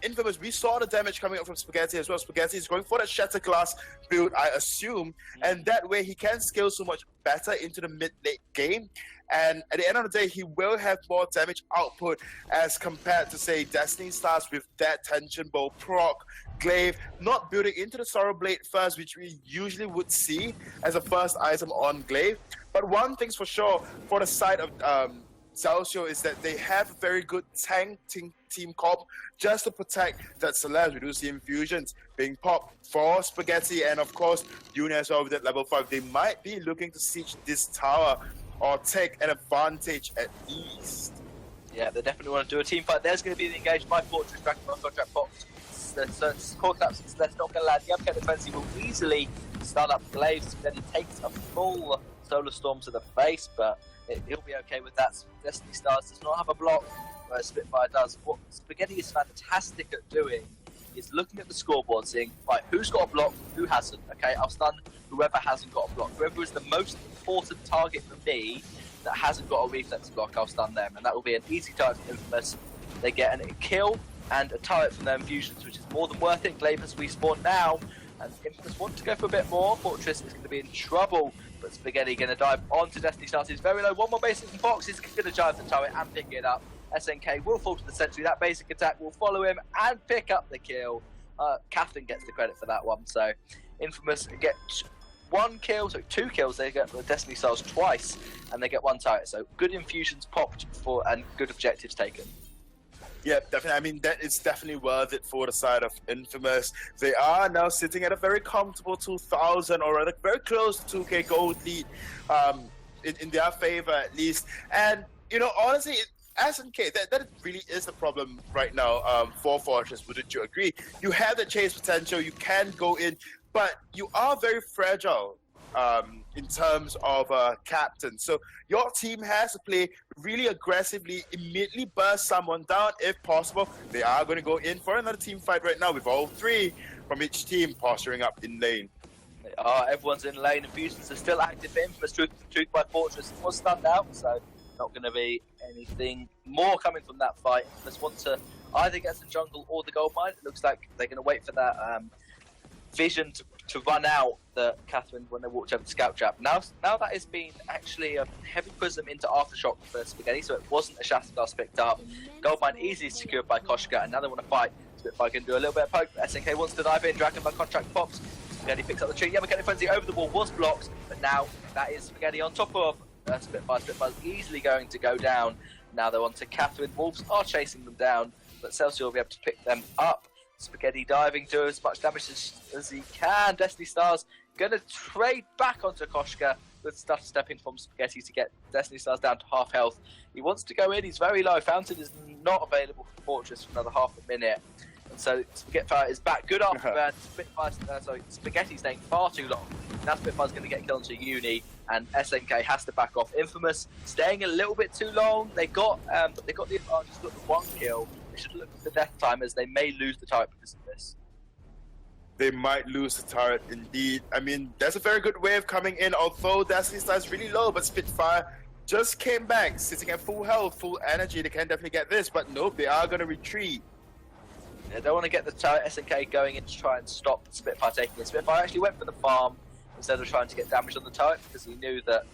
Infamous, we saw the damage coming up from Spaghetti as well. Spaghetti is going for that Shatter Glass build, I assume, and that way he can scale so much better into the mid-late game. And at the end of the day, he will have more damage output as compared to, say, Destiny Stars with that Tension Bow proc, Glaive, not building into the Sorrow Blade first, which we usually would see as a first item on Glaive. But one thing's for sure, for the side of Celsior is that they have a very good tank team comp just to protect that Celeste. We do see infusions being popped for Spaghetti, and of course, Uni as well with that level 5. They might be looking to siege this tower or take an advantage at least. Yeah, they definitely want to do a team fight. There's going to be the engaged by Fortress, Dragon Ball contract box. The core collapse, that's not going to land. The upcut defensive will easily start up Glaives, then he takes a full Solar Storm to the face, but he'll be okay with that. Destiny Stars does not have a block, whereas Spitfire does. What Spaghetti is fantastic at doing is looking at the scoreboard, seeing, right, who's got a block, who hasn't. Okay, I'll stun whoever hasn't got a block. Whoever is the most important target for me that hasn't got a reflex block, I'll stun them, and that will be an easy target for Infamous. They get a kill and a turret from their infusions, which is more than worth it. Glaive has respawned now, and Infamous want to go for a bit more. Fortress is going to be in trouble, but Spaghetti going to dive onto Destiny Stars. He's very low. One more basic from Fox. He's going to drive the turret and pick it up. SNK will fall to the sentry. That basic attack will follow him and pick up the kill. Catherine gets the credit for that one. So Infamous get one kill, so 2 kills. They get the Destiny Stars twice, and they get 1 turret. So good infusions popped for and good objectives taken. Yeah, definitely. I mean, that is definitely worth it for the side of Infamous. They are now sitting at a very comfortable 2,000 or rather very close to 2K gold lead in their favor at least. And, you know, honestly, SNK, that really is the problem right now for Fortress. Wouldn't you agree? You have the chase potential, you can go in, but you are very fragile in terms of captain. So your team has to play really aggressively, immediately burst someone down if possible. They are going to go in for another team fight right now with all 3 from each team posturing up in lane. They are. Everyone's in lane. Infusions are still active for Infamous. Truth by Fortress was stunned out, so not going to be anything more coming from that fight. Infamous want to either get some jungle or the gold mine. It looks like they're going to wait for that vision to run out the Catherine when they walked over the scout trap. Now that has been actually a heavy prism into Aftershock for Spaghetti, so it wasn't a Shatter Glass picked up. Goldmine easily secured by Koshka, and now they want to fight. Spitfire can do a little bit of poke. SNK wants to dive in. Dragon by contract pops. Spaghetti picks up the tree. Yeah, Mechanic Frenzy over the wall was blocked, but now that is Spaghetti on top of Spitfire. Spitfire's easily going to go down. Now they're on to Catherine. Wolves are chasing them down, but Celsior will be able to pick them up. Spaghetti diving, do as much damage as he can. Destiny Stars going to trade back onto Koshka. Good stuff stepping from Spaghetti to get Destiny Stars down to half health. He wants to go in, he's very low. Fountain is not available for Fortress for another half a minute. And so Spitfire is back. Good afterburn. Spaghetti's staying far too long. Now Spitfire's going to get killed into Uni, and SNK has to back off. Infamous staying a little bit too long. They got the advantage, got the 1 kill. They should look at the death time, as they may lose the turret because of this. They might lose the turret indeed. I mean, that's a very good way of coming in, although Destiny Star is really low, but Spitfire just came back, sitting at full health, full energy. They can definitely get this, but nope, they are going to retreat. Yeah, they want to get the turret. SNK going in to try and stop Spitfire taking it. Spitfire actually went for the farm instead of trying to get damage on the turret, because he knew that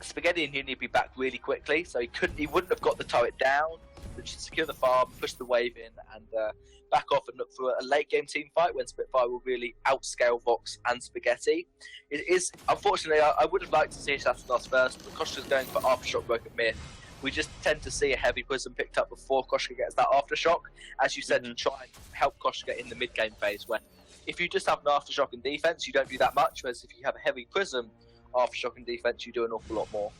Spaghetti and Uni would be back really quickly, so he wouldn't have got the turret down. But just secure the farm, push the wave in, and back off and look for a late game team fight when Spitfire will really outscale Vox and Spaghetti. It is, unfortunately, I would have liked to see Shatter Glass first, but Koshka's going for Aftershock Broken Myth. We just tend to see a heavy prism picked up before Koshka gets that Aftershock, as you said, to try and help Koshka in the mid game phase, when if you just have an Aftershock in defense, you don't do that much, whereas if you have a heavy prism Aftershock in defense, you do an awful lot more.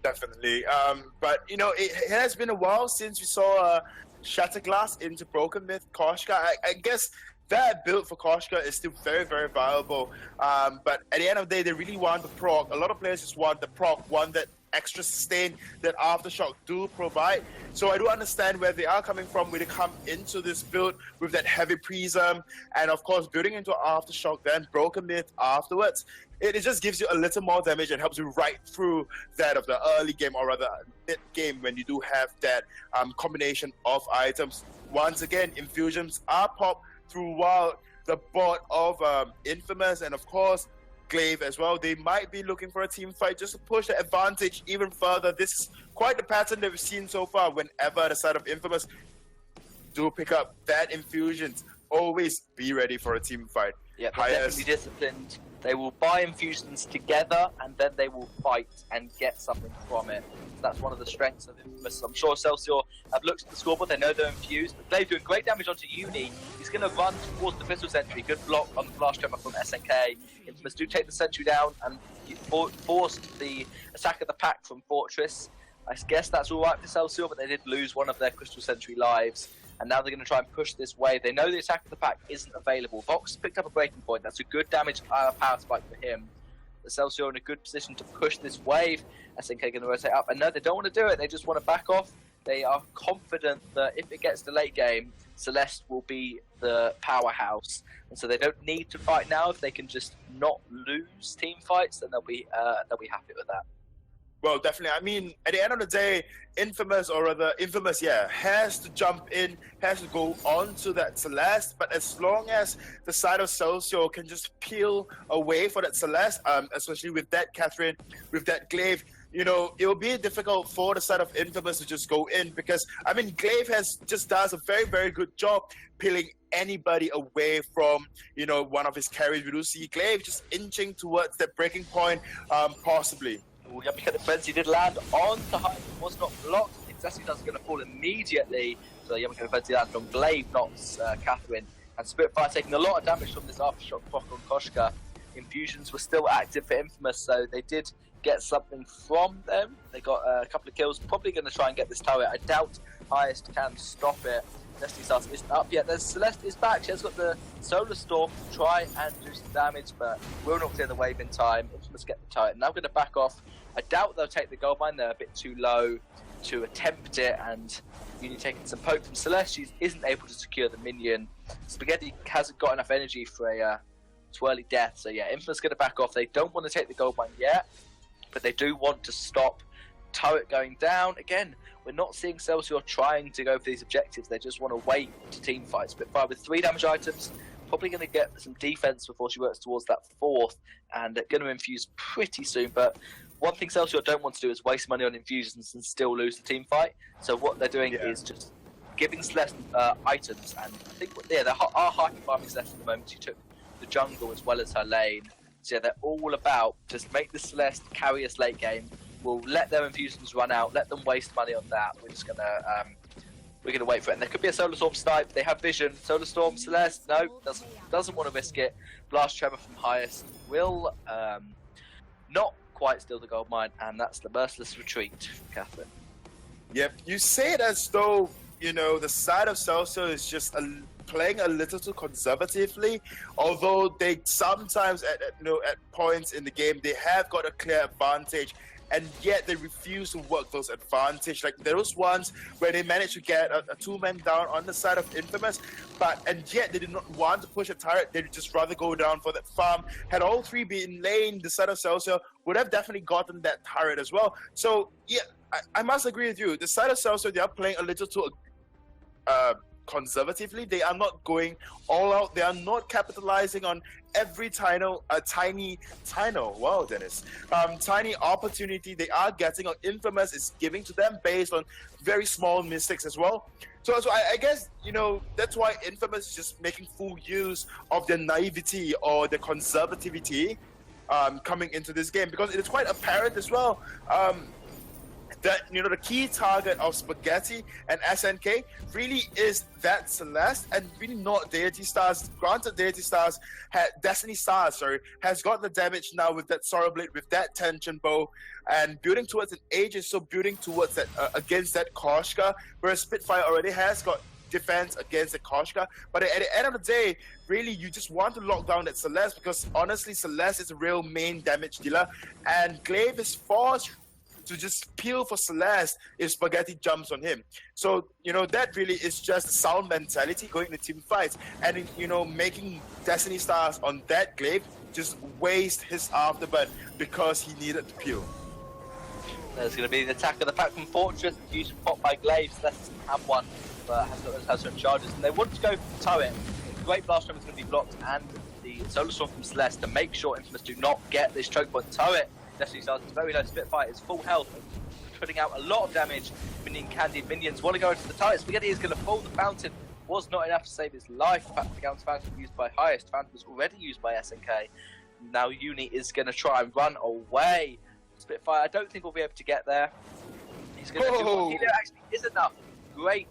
Definitely. But, you know, it has been a while since we saw Shatter Glass into Broken Myth Koshka. I guess that build for Koshka is still very, very viable. But at the end of the day, they really want the proc. A lot of players just want the proc, want that extra sustain that Aftershock do provide. So I do understand where they are coming from when they come into this build with that heavy prism, and of course building into Aftershock, then Broken Myth afterwards. It just gives you a little more damage and helps you right through that of the early game, or rather mid game, when you do have that combination of items. Once again, infusions are popped throughout the board of Infamous, and of course Glaive as well. They might be looking for a team fight just to push the advantage even further. This is quite the pattern that we've seen so far. Whenever the side of Infamous do pick up that infusions, always be ready for a team fight. Yeah, they're definitely disciplined They will buy infusions together, and then they will fight and get something from it. So that's one of the strengths of Infamous. I'm sure Celsior have looked at the scoreboard, they know they're infused, but they're doing great damage onto Uni. He's going to run towards the pistol sentry. Good block on the blast tremor from SNK. Infamous do take the sentry down and forced the attack of the pack from Fortress. I guess that's alright for Celsior, but they did lose one of their Crystal Sentry lives. And now they're going to try and push this wave. They know the attack of the pack isn't available. Vox picked up a breaking point. That's a good damage power spike for him. The Celsior in a good position to push this wave. SNK going to rotate up. And no, they don't want to do it. They just want to back off. They are confident that if it gets to late game, Celeste will be the powerhouse. And so they don't need to fight now. If they can just not lose team fights, then they'll be happy with that. Well, definitely. I mean, at the end of the day, Infamous, has to jump in, has to go on to that Celeste. But as long as the side of Celsior can just peel away for that Celeste, especially with that Catherine, with that Glaive, it will be difficult for the side of Infamous to just go in because, I mean, Glaive does a very, very good job peeling anybody away from, one of his carries. We do see Glaive just inching towards that breaking point, possibly. Yummy Cut Frenzy did land on the high, was not blocked. Exactly does going to fall immediately. So Yummy Cut Frenzy lands on Glaive, knocks Catherine. And Spitfire taking a lot of damage from this aftershock proc on Koshka. Infusions were still active for Infamous, so they did get something from them. They got a couple of kills, probably going to try and get this turret. I doubt Highest can stop it. Destiny Stars isn't up yet. There's Celeste is back. She has got the Solar Storm to try and do some damage, but will not clear the wave in time. Infamous get the turret. Now going to back off. I doubt they'll take the gold mine. They're a bit too low to attempt it, and Uni taking some poke from Celeste. She isn't able to secure the minion. Spaghetti hasn't got enough energy for a twirly death. So yeah, Infamous going to back off. They don't want to take the gold mine yet, but they do want to stop turret going down. Again, we're not seeing Celsior trying to go for these objectives. They just want to wait to team fight. Spitfire with 3 damage items, probably going to get some defense before she works towards that 4th, and going to infuse pretty soon. But one thing Celsior don't want to do is waste money on infusions and still lose the team fight. So what they're doing is just giving Celeste items, and I think they are hyper farming Celeste at the moment. She took the jungle as well as her lane. So yeah, they're all about just make the Celeste carry us late game. We'll let their infusions run out, let them waste money on that. We're just gonna wait for it. And there could be a Solar Storm snipe. They have vision. Solar Storm, Celeste, no, doesn't want to risk it. Blast Tremor from Highest will not quite steal the gold mine, and that's the merciless retreat, Catherine. Yep, you say it as though the side of Celsius is just playing a little too conservatively, although they sometimes at points in the game they have got a clear advantage, and yet they refuse to work those advantage. Like those ones where they managed to get a 2-man down on the side of Infamous, and yet they did not want to push a turret. They'd just rather go down for that farm. Had all 3 been in lane, the side of Celsius would have definitely gotten that turret as well. So yeah, I must agree with you. The side of Celsius, they are playing a little too conservatively. They are not going all out. They are not capitalizing on every tiny opportunity they are getting, or Infamous is giving to them based on very small mistakes as well. So I guess that's why Infamous is just making full use of their naivety or their conservativity coming into this game, because it is quite apparent as well that the key target of Spaghetti and SNK really is that Celeste, and really not Deity Stars. Granted, Destiny Stars has got the damage now with that Sorrow Blade, with that Tension Bow, and building towards an Aegis, so building towards that against that Koshka, whereas Spitfire already has got defense against the Koshka. But at the end of the day, really, you just want to lock down that Celeste, because honestly, Celeste is a real main damage dealer, and Glaive is forced to just peel for Celeste if Spaghetti jumps on him. So, that really is just sound mentality going into team fights, and, making Destiny Stars on that Glaive just waste his afterbirth because he needed to peel. There's going to be the attack of the pack from Fortress, fusion pop by Glaive. Celeste doesn't have one, but has certain charges, and they want to go for the turret. The Great Blast Storm is going to be blocked, and the Solar Storm from Celeste to make sure Infamous do not get this choke point turret. Destiny Stars is very low. Spitfire is full health, putting out a lot of damage. Minion Candy minions want to go into the turret. Spaghetti is going to fall. The fountain was not enough to save his life. The Fountain used by Highest. Fountain was already used by SNK. Now Uni is going to try and run away. Spitfire, I don't think we'll be able to get there. He's going to do what he actually is enough. Great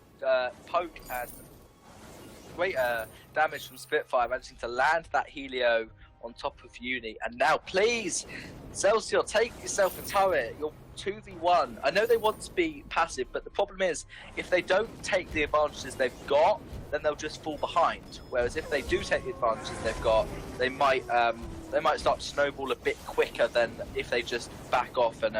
poke and great damage from Spitfire, managing to land that Helio on top of Uni. And now, please, Celsior, take yourself a turret. You're 2v1. I know they want to be passive, but the problem is, if they don't take the advantages they've got, then they'll just fall behind. Whereas if they do take the advantages they've got, they might start to snowball a bit quicker than if they just back off and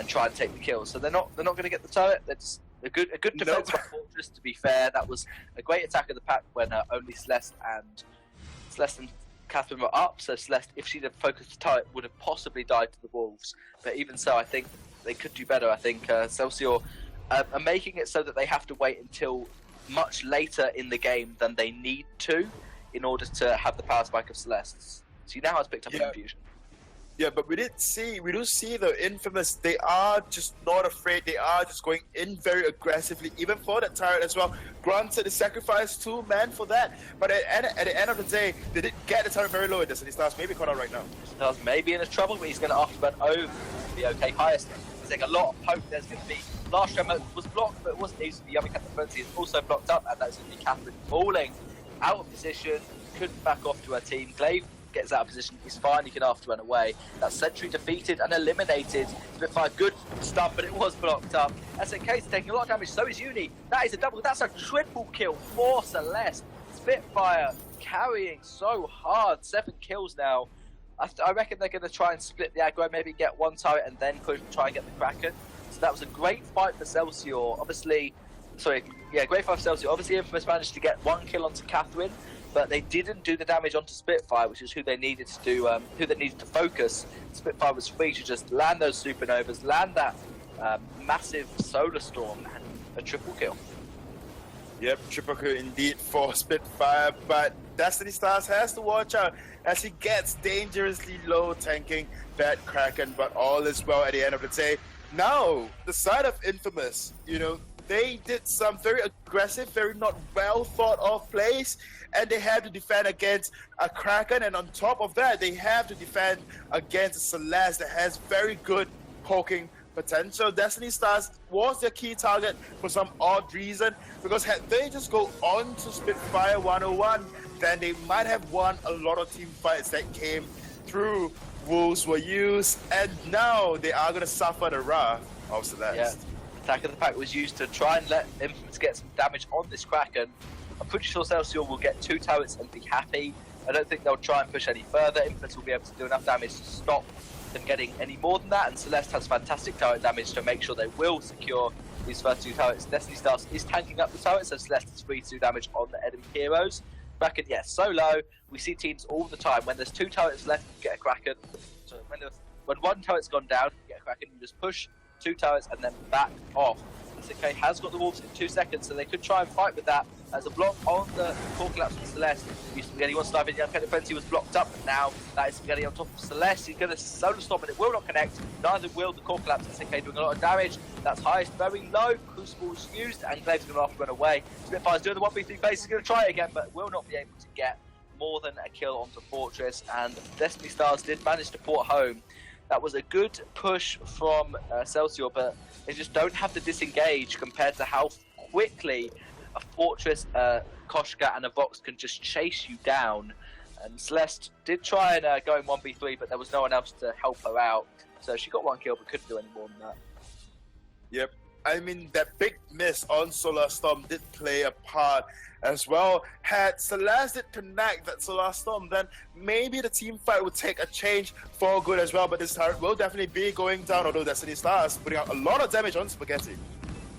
try and take the kills. So they're not going to get the turret. They're just a good defense by Fortress. To be fair, that was a great attack of the pack when only Celeste and Catherine were up. So Celeste, if she'd have focused the turret, would have possibly died to the wolves. But even so, I think they could do better. I think Celsior are making it so that they have to wait until much later in the game than they need to in order to have the power spike of Celeste. So he now has picked up a confusion. Yeah, but we do see the Infamous, they are just not afraid. They are just going in very aggressively, even for that turret as well. Granted, they sacrificed 2 men for that, but at the end of the day, they did get the turret very low at Destiny Stars. Maybe caught out right now. Stars maybe in a trouble, but he's going to afterburn over the OK highest. He's taking a lot of poke. There's going to be last remote was blocked, but it wasn't easy. The Yummy Catherine is also blocked up, and that's going to be Catherine falling out of position. Couldn't back off to her team. Glaive gets out of position, he's fine, he can after run away. That Sentry defeated and eliminated. Spitfire, good stuff, but it was blocked up. SNK's taking a lot of damage, so is Uni. That is a double, that's a triple kill for Celeste. Spitfire carrying so hard, 7 kills now. I reckon they're going to try and split the aggro, maybe get 1 turret and then try and get the Kraken. So that was a great fight for Celsior. Obviously, great fight for Celsior. Obviously, Infamous managed to get 1 kill onto Catherine, but they didn't do the damage onto Spitfire, which is who they needed to do, who they needed to focus. Spitfire was free to just land those supernovas, land that massive solar storm, and a triple kill. Yep, triple kill indeed for Spitfire, but Destiny Stars has to watch out as he gets dangerously low tanking that Kraken, but all is well at the end of the day. Now, the side of Infamous, they did some very aggressive, very not well thought of plays, and they had to defend against a Kraken, and on top of that, they have to defend against Celeste that has very good poking potential. Destiny Stars was their key target for some odd reason, because had they just go on to Spitfire 101, then they might have won a lot of team fights that came through. Wolves were used, and now they are going to suffer the wrath of Celeste. Yeah. Attack of the pack was used to try and let Infamous get some damage on this Kraken. I'm pretty sure Celsior will get 2 turrets and be happy. I don't think they'll try and push any further. Infamous will be able to do enough damage to stop them getting any more than that, and Celeste has fantastic turret damage to make sure they will secure these first 2 turrets. Destiny Stars is tanking up the turrets, so Celeste is free to do damage on the enemy heroes. Kraken, yes, so low. We see teams all the time. When there's 2 turrets left, you get a Kraken. So when 1 turret's gone down, you get a Kraken. You just push 2 turrets and then back off. SNK has got the Wolves in 2 seconds, so they could try and fight with that. As a block on the core collapse from Celeste, Spaghetti wants to dive in. The Uncanny Frenzy was blocked up, but now that is Spaghetti on top of Celeste. He's going to solo stop, and it will not connect. Neither will the core collapse. SNK doing a lot of damage. That's highest, very low. Crucible's used, and Glaive's going to have to run away. Spitfire's doing the 1v3 base. He's going to try it again, but will not be able to get more than a kill onto Fortress. And Destiny Stars did manage to port home. That was a good push from Celsior, but they just don't have to disengage compared to how quickly a Fortress, Koshka and a Vox can just chase you down. And Celeste did try and go in 1v3, but there was no one else to help her out. So she got 1 kill, but couldn't do any more than that. Yep. I mean, that big miss on Solar Storm did play a part as well. Had Celeste did connect that Solar Storm, then maybe the team fight would take a change for good as well. But this turret will definitely be going down, although Destiny Stars putting out a lot of damage on Spaghetti.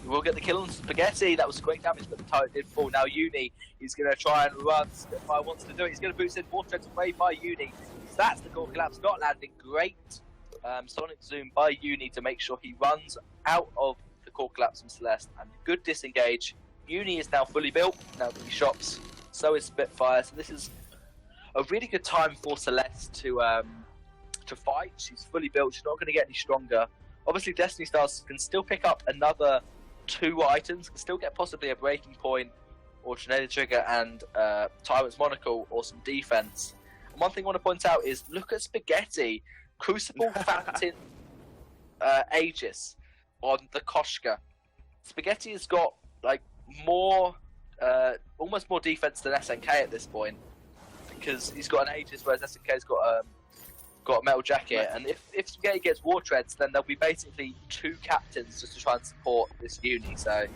We'll get the kill on Spaghetti. That was great damage, but the turret did fall. Now Uni is going to try and run. Spitfire wants to do it. He's going to boost in 4 treads away by Uni. That's the core collapse, not landing. Great sonic zoom by Uni to make sure he runs out of the core collapse from Celeste. And good disengage. Uni is now fully built. Now that he shops, so is Spitfire. So this is a really good time for Celeste to fight. She's fully built. She's not going to get any stronger. Obviously, Destiny Stars can still pick up another 2 items, can still get possibly a breaking point or tornado trigger and Tyrant's Monocle or some defense. one thing I want to point out is look at Spaghetti, Crucible, Fountain, Aegis on the Koshka. Spaghetti has got like more, almost more defense than SNK at this point, because he's got an Aegis, whereas SNK's got a metal jacket. And if Spaghetti gets War Treads, then there'll be basically 2 captains just to try and support this uni. So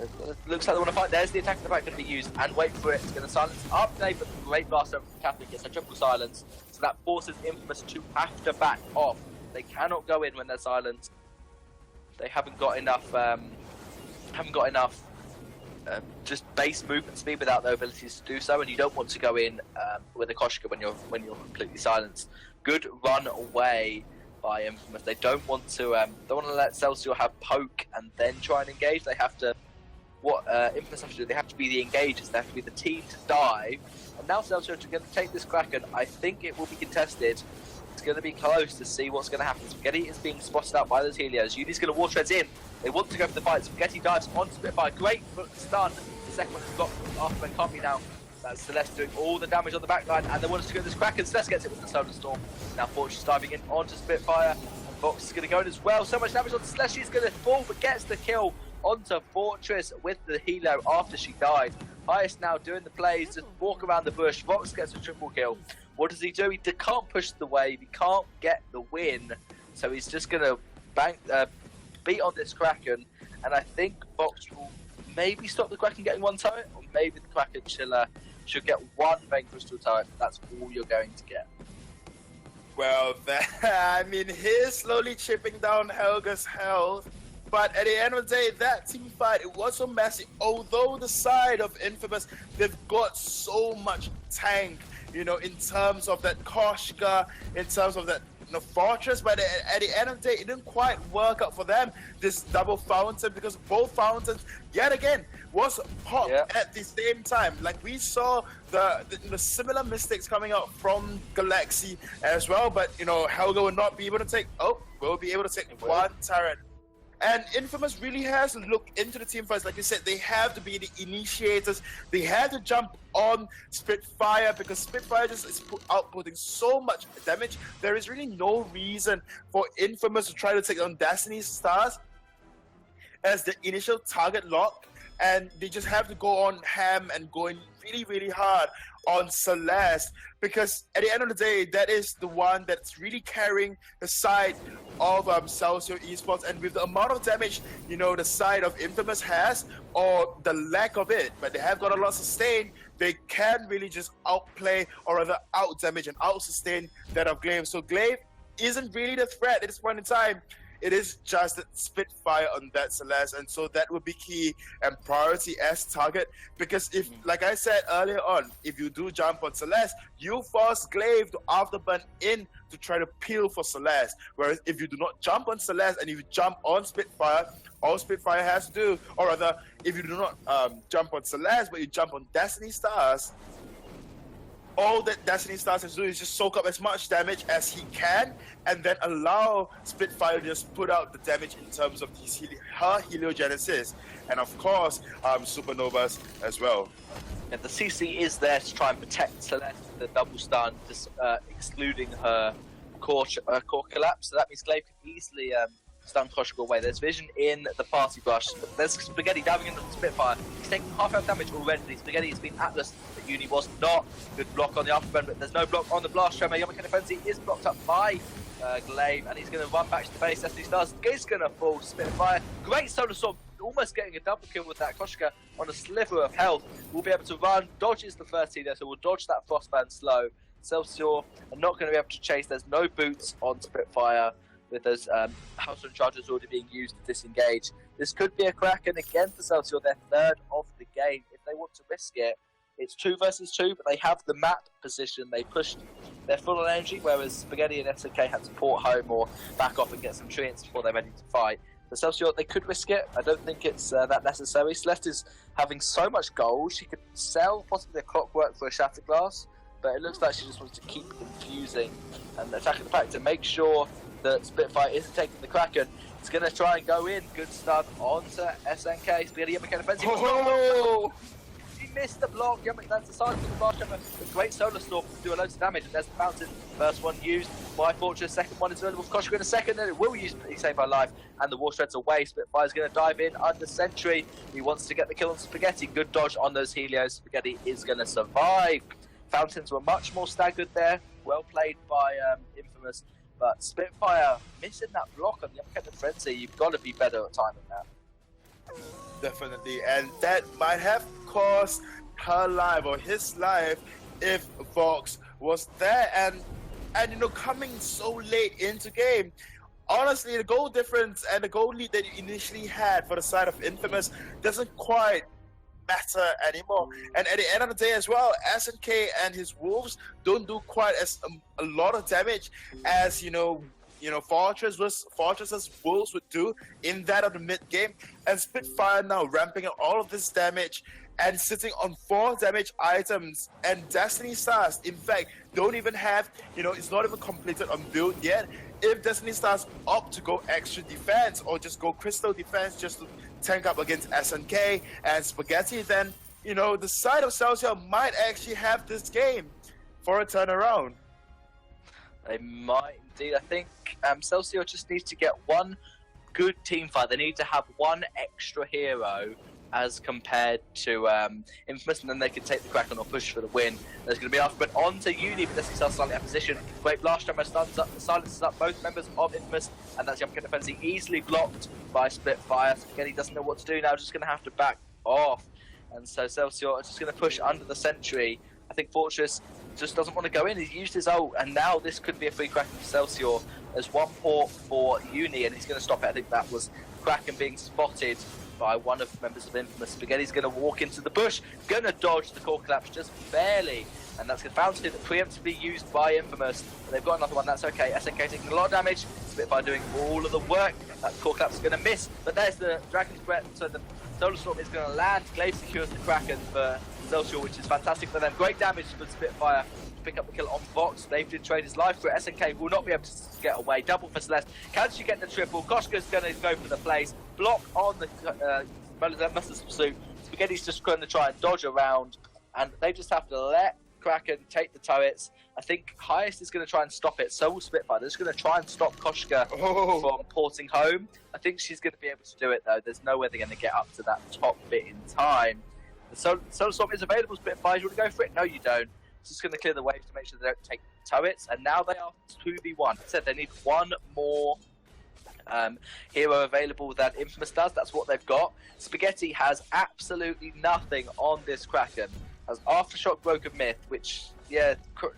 it looks like they want to fight. There's the attack in the back going to be used, and wait for it. It's going to silence up today, but the great blast over from Catholic gets a triple silence, so that forces Infamous to have to back off. They cannot go in when they're silenced. They haven't got enough. Just base movement speed without the abilities to do so, and you don't want to go in with a Koshka when you're completely silenced. Good run away by Infamous. They don't want to let Celsior have poke and then try and engage. They have to. What Infamous have to do, they have to be the engagers, they have to be the team to dive. And now Celsior are going to take this Kraken. I think it will be contested. It's going to be close to see what's going to happen. Spaghetti is being spotted out by those Helios. Uni's going to War Treads in. They want to go for the fight. Spaghetti dives on Spitfire. Great stun. The second one has got after they can't be now. That's Celeste doing all the damage on the backline, and they want us to go this Kraken. Celeste gets it with the Solar Storm. Now Fortune's diving in onto Spitfire. Fox is going to go in as well. So much damage on Celeste. She's going to fall, but gets the kill onto Fortress with the Helo after she died. Highest now doing the plays, just walk around the bush. Vox gets a triple kill. What does he do? He can't push the wave, he can't get the win, so he's just going to beat on this Kraken, and I think Vox will maybe stop the Kraken getting one turret, or maybe the Kraken should get one Vein Crystal turret. That's all you're going to get. Well, I mean, he's slowly chipping down Helga's health. But at the end of the day, that team fight, it was so messy. Although the side of Infamous, they've got so much tank, in terms of that Koshka, in terms of that Fortress. But at the end of the day, it didn't quite work out for them, this double fountain, because both fountains, yet again, was popped at the same time. Like we saw the similar mistakes coming out from Galaxy as well. But, Helga will not be able to take, will be able to take one turret. And Infamous really has to look into the team fights. Like you said, they have to be the initiators. They have to jump on Spitfire, because Spitfire just is outputting so much damage. There is really no reason for Infamous to try to take on Destiny's Stars as the initial target lock. And they just have to go on ham and going really, really hard on Celeste, because at the end of the day, that is the one that's really carrying the side of Celsior Esports. And with the amount of damage, the side of Infamous has, or the lack of it, but they have got a lot of sustain, they can really just outplay, or rather out-damage and out-sustain that of Glaive. So Glaive isn't really the threat at this point in time. It is just that Spitfire on that Celeste, and so that would be key and priority as target, because if, like I said earlier on, if you do jump on Celeste, you force Glaive to afterburn in to try to peel for Celeste, whereas if you do not jump on Celeste and if you jump on Spitfire, all Spitfire has to do, or rather, if you do not jump on Celeste but you jump on Destiny Stars, all that Destiny Stars has to do is just soak up as much damage as he can, and then allow Spitfire to just put out the damage in terms of her heliogenesis, and of course, supernovas as well. And the CC is there to try and protect Celeste with the double stun, just excluding her core collapse. So that means Glaive can easily stun Koshka away. There's vision in the party brush. There's Spaghetti diving into the Spitfire. He's taking half health damage already. Spaghetti has been Atlas, but Uni was not. Good block on the afterburn, but there's no block on the blast tremor. Yamaka Frenzy is blocked up by Glaive, and he's going to run back to the base. Destiny Stars is going to fall. Spitfire, great Solar Storm, almost getting a double kill with that. Koshka on a sliver of health will be able to run, dodges the 13 there, so we'll dodge that Frostband slow. Celsior are not going to be able to chase. There's no boots on Spitfire, with those household charges already being used to disengage. This could be a Kraken again for Celsior, their third of the game. If they want to risk it, it's 2 versus 2, but they have the map position. They pushed their full on energy, whereas Spaghetti and SNK had to port home or back off and get some treants before they're ready to fight. For Celsior, they could risk it. I don't think it's that necessary. Celeste is having so much gold, she could sell possibly a Clockwork for a Shatterglass, but it looks like she just wants to keep infusing and attacking the pack to make sure that Spitfire isn't taking the Kraken. It's going to try and go in. Good stun onto SNK. Spaghetti and McKenna Frenzy. He missed the block. That's the size of the blast hammer. A great solar storm to do a load of damage. And there's the fountain. First one used by Fortress. Second one is available for Koshka in a second. And it will use Save by Life. And the War Shreds away. Spitfire's going to dive in under Sentry. He wants to get the kill on Spaghetti. Good dodge on those Helios. Spaghetti is going to survive. Fountains were much more staggered there. Well played by Infamous. But Spitfire missing that block on the uppercut of Frenzy. You've got to be better at timing that. Definitely, and that might have cost her life or his life if Vox was there. And you know, coming so late into game, honestly, the goal difference and the goal lead that you initially had for the side of Infamous doesn't quite matter anymore. And at the end of the day as well, SNK and his Wolves don't do quite as a lot of damage as Fortress's Wolves would do in that of the mid game. And Spitfire now ramping up all of this damage and sitting on 4 damage items, and Destiny Stars in fact don't even have, it's not even completed on build yet. If Destiny Stars opt to go extra defense or just go crystal defense just to tank up against SNK and Spaghetti, then the side of Celsior might actually have this game for a turnaround. They might indeed. I think Celsior just needs to get one good team fight. They need to have one extra hero as compared to Infamous, and then they can take the Kraken or push for the win. There's going to be after, but on to Uni, but this is slightly out of position. Great blast hammer silences up both members of Infamous, and that's Jumping Defense easily blocked by Spitfire. Spaghetti doesn't know what to do now, just going to have to back off. And so Celsior are just going to push under the Sentry. I think Fortress just doesn't want to go in. He's used his ult, and now this could be a free Kraken for Celsior. There's one port for Uni, and he's going to stop it. I think that was Kraken being spotted by one of the members of Infamous. Spaghetti's going to walk into the bush, going to dodge the core collapse just barely, and that's going to bounce it, preemptively used by Infamous. But they've got another one, that's okay. SNK taking a lot of damage, Spitfire doing all of the work. That core collapse is going to miss, but there's the Dragon's Breath, so the Solar Storm is going to land. Glaive secures the Kraken for Celsior, which is fantastic for them. Great damage for Spitfire to pick up the kill on Vox. Glaive did trade his life for it. SNK will not be able to get away. Double for Celeste. Can she get the triple? Koshka's going to go for the plays. Block on the Mustard's pursuit. Spaghetti's just going to try and dodge around, and they just have to let Kraken take the turrets. I think Highest is going to try and stop it. So will Spitfire. They're just going to try and stop Koshka from porting home. I think she's going to be able to do it, though. There's no way they're going to get up to that top bit in time. The Solar Storm is available. Spitfire, you want to go for it? No, you don't. It's just going to clear the waves to make sure they don't take turrets. And now they are 2v1. I said they need one more hero available that Infamous does. That's what they've got. Spaghetti has absolutely nothing on this Kraken. Has Aftershock, Broken Myth, which, yeah,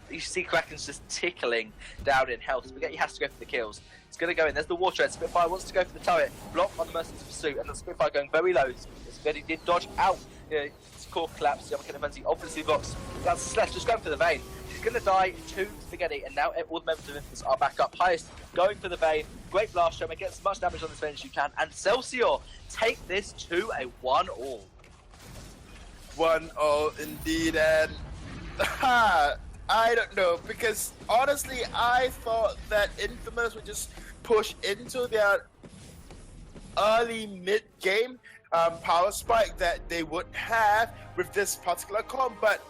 you see Kraken's just tickling down in health. Spaghetti has to go for the kills. It's going to go in. There's the War Tread. Spitfire wants to go for the turret. Block on the Merciless Pursuit, and the Spitfire going very low. Spaghetti did dodge out. His core collapse. The other defense, obviously blocks. That's Celeste just going for the Vein. She's going to die to Spaghetti, and now all the members of Infamous are back up. Highest going for the Vein. Great blast hammer. Get as much damage on this Vein as you can. And Celsior take this to a 1-all. 1-0 indeed, and I don't know, because honestly I thought that Infamous would just push into their early mid-game power spike that they would have with this particular comp, but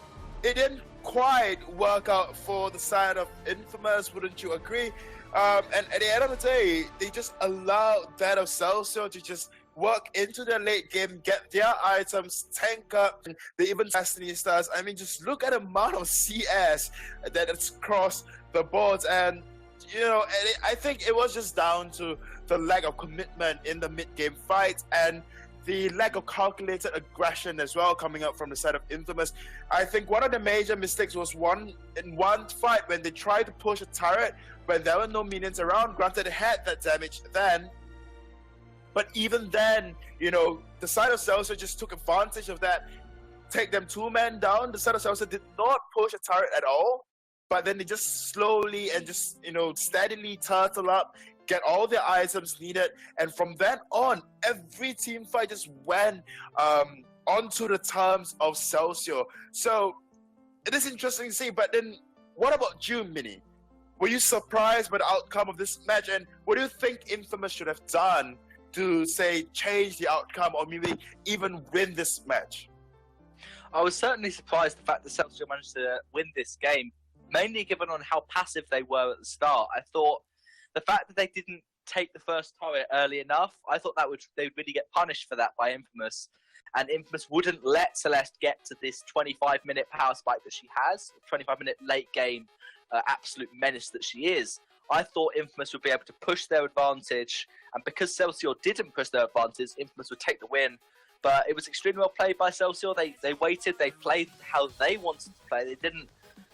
it didn't quite work out for the side of Infamous, wouldn't you agree? And at the end of the day, they just allowed that of Celsior to just work into their late game, get their items, tank up, and they even Destiny Stars. I mean, just look at the amount of CS that it's crossed the boards, and I think it was just down to the lack of commitment in the mid-game fight and the lack of calculated aggression as well coming up from the side of Infamous. I think one of the major mistakes was in one fight when they tried to push a turret when there were no minions around. Granted, it had that damage then, but even then, the side of Celsior just took advantage of that, take them 2 men down. The side of Celsior did not push a turret at all, but then they just slowly and just, steadily turtle up, get all the items needed, and from then on, every team fight just went onto the terms of Celsior. So it is interesting to see, but then what about you, Mini? Were you surprised by the outcome of this match, and what do you think Infamous should have done to, say, change the outcome or maybe even win this match? I was certainly surprised the fact that Celsior managed to win this game, mainly given on how passive they were at the start. I thought the fact that they didn't take the first turret early enough, I thought they'd really get punished for that by Infamous. And Infamous wouldn't let Celeste get to this 25-minute power spike that she has, 25-minute late game absolute menace that she is. I thought Infamous would be able to push their advantage, and because Celsior didn't push their advantage, Infamous would take the win. But it was extremely well played by Celsior. They waited, they played how they wanted to play. They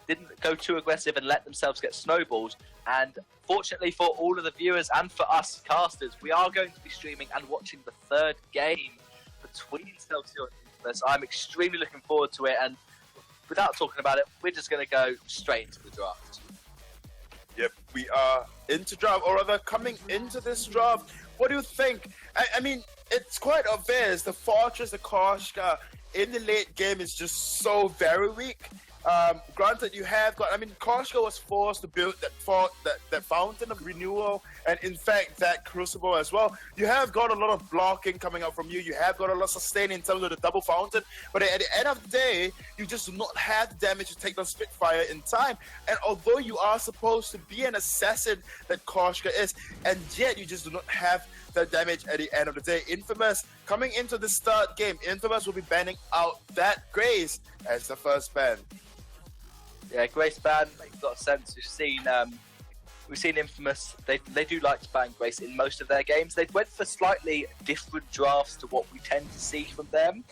didn't go too aggressive and let themselves get snowballed. And fortunately for all of the viewers and for us casters, we are going to be streaming and watching the third game between Celsior and Infamous. I'm extremely looking forward to it, and without talking about it, we're just going to go straight into the draft. Yep, we are into draft, or rather coming into this draft. What do you think? I mean, it's quite obvious. The Fortress, the Koshka in the late game is just so very weak. Granted, you have got, I mean, Koshka was forced to build that fountain of renewal, and in fact, that crucible as well. You have got a lot of blocking coming out from you. You have got a lot of sustain in terms of the double fountain, but at the end of the day, you just do not have the damage to take the Spitfire in time. And although you are supposed to be an assassin that Koshka is, and yet you just do not have the damage at the end of the day. Infamous, coming into the third game, Infamous will be banning out that Grace as the first ban. Yeah, Grace ban makes a lot of sense. We've seen Infamous. They do like to ban Grace in most of their games. They've went for slightly different drafts to what we tend to see from them.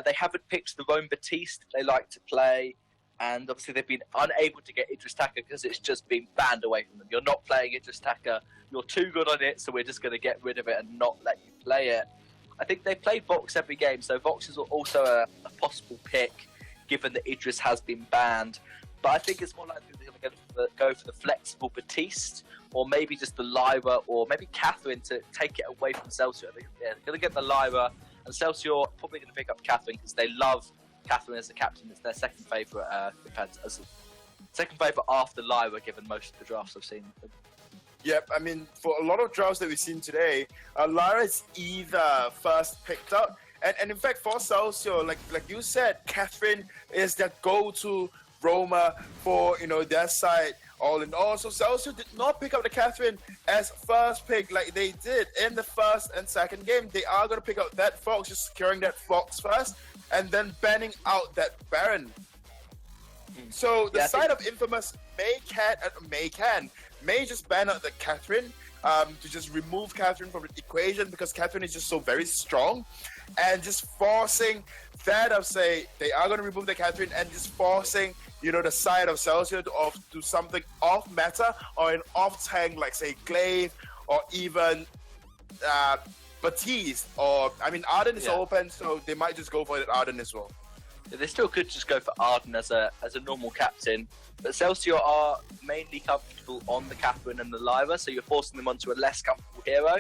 They haven't picked the Rome Batiste they like to play, and obviously they've been unable to get Idris Taka because it's just been banned away from them. You're not playing Idris Taka. You're too good on it, so we're just going to get rid of it and not let you play it. I think they play Vox every game, so Vox is also a possible pick, given that Idris has been banned. But I think it's more likely they're going to go for the flexible Batiste, or maybe just the Lyra, or maybe Catherine to take it away from Celsior. They're going to get the Lyra, and Celsior probably going to pick up Catherine because they love Catherine as a captain. It's their second favourite after Lyra, given most of the drafts I've seen. Yep, I mean, for a lot of drafts that we've seen today, Lyra is either first picked up, and in fact for Celsior, like you said, Catherine is their go-to roamer for, their side all in all. So Celsior did not pick up the Catherine as first pick like they did in the first and second game. They are going to pick up that Fox, just securing that Fox first, and then banning out that Baron. So the side of Infamous may just ban out the Catherine, to just remove Catherine from the equation, because Catherine is just so very strong, and just forcing that of, say, they are going to remove the Catherine and just forcing, the side of Celsior to do something off meta or an off tank, like say Glaive or even Batiste, or I mean Arden is open, so they might just go for it Arden as well. They still could just go for Arden as a normal captain, but Celsior are mainly comfortable on the Catherine and the Lyra, so you're forcing them onto a less comfortable hero.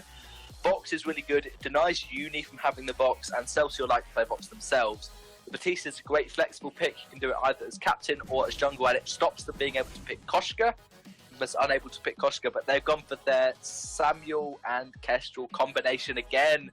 Vox is really good. It denies Uni from having the Vox, and Celsior like to play Vox themselves. The Batiste is a great flexible pick. You can do it either as captain or as jungle, and it stops them being able to pick Koshka. Was unable to pick Koshka, but they've gone for their Samuel and Kestrel combination again.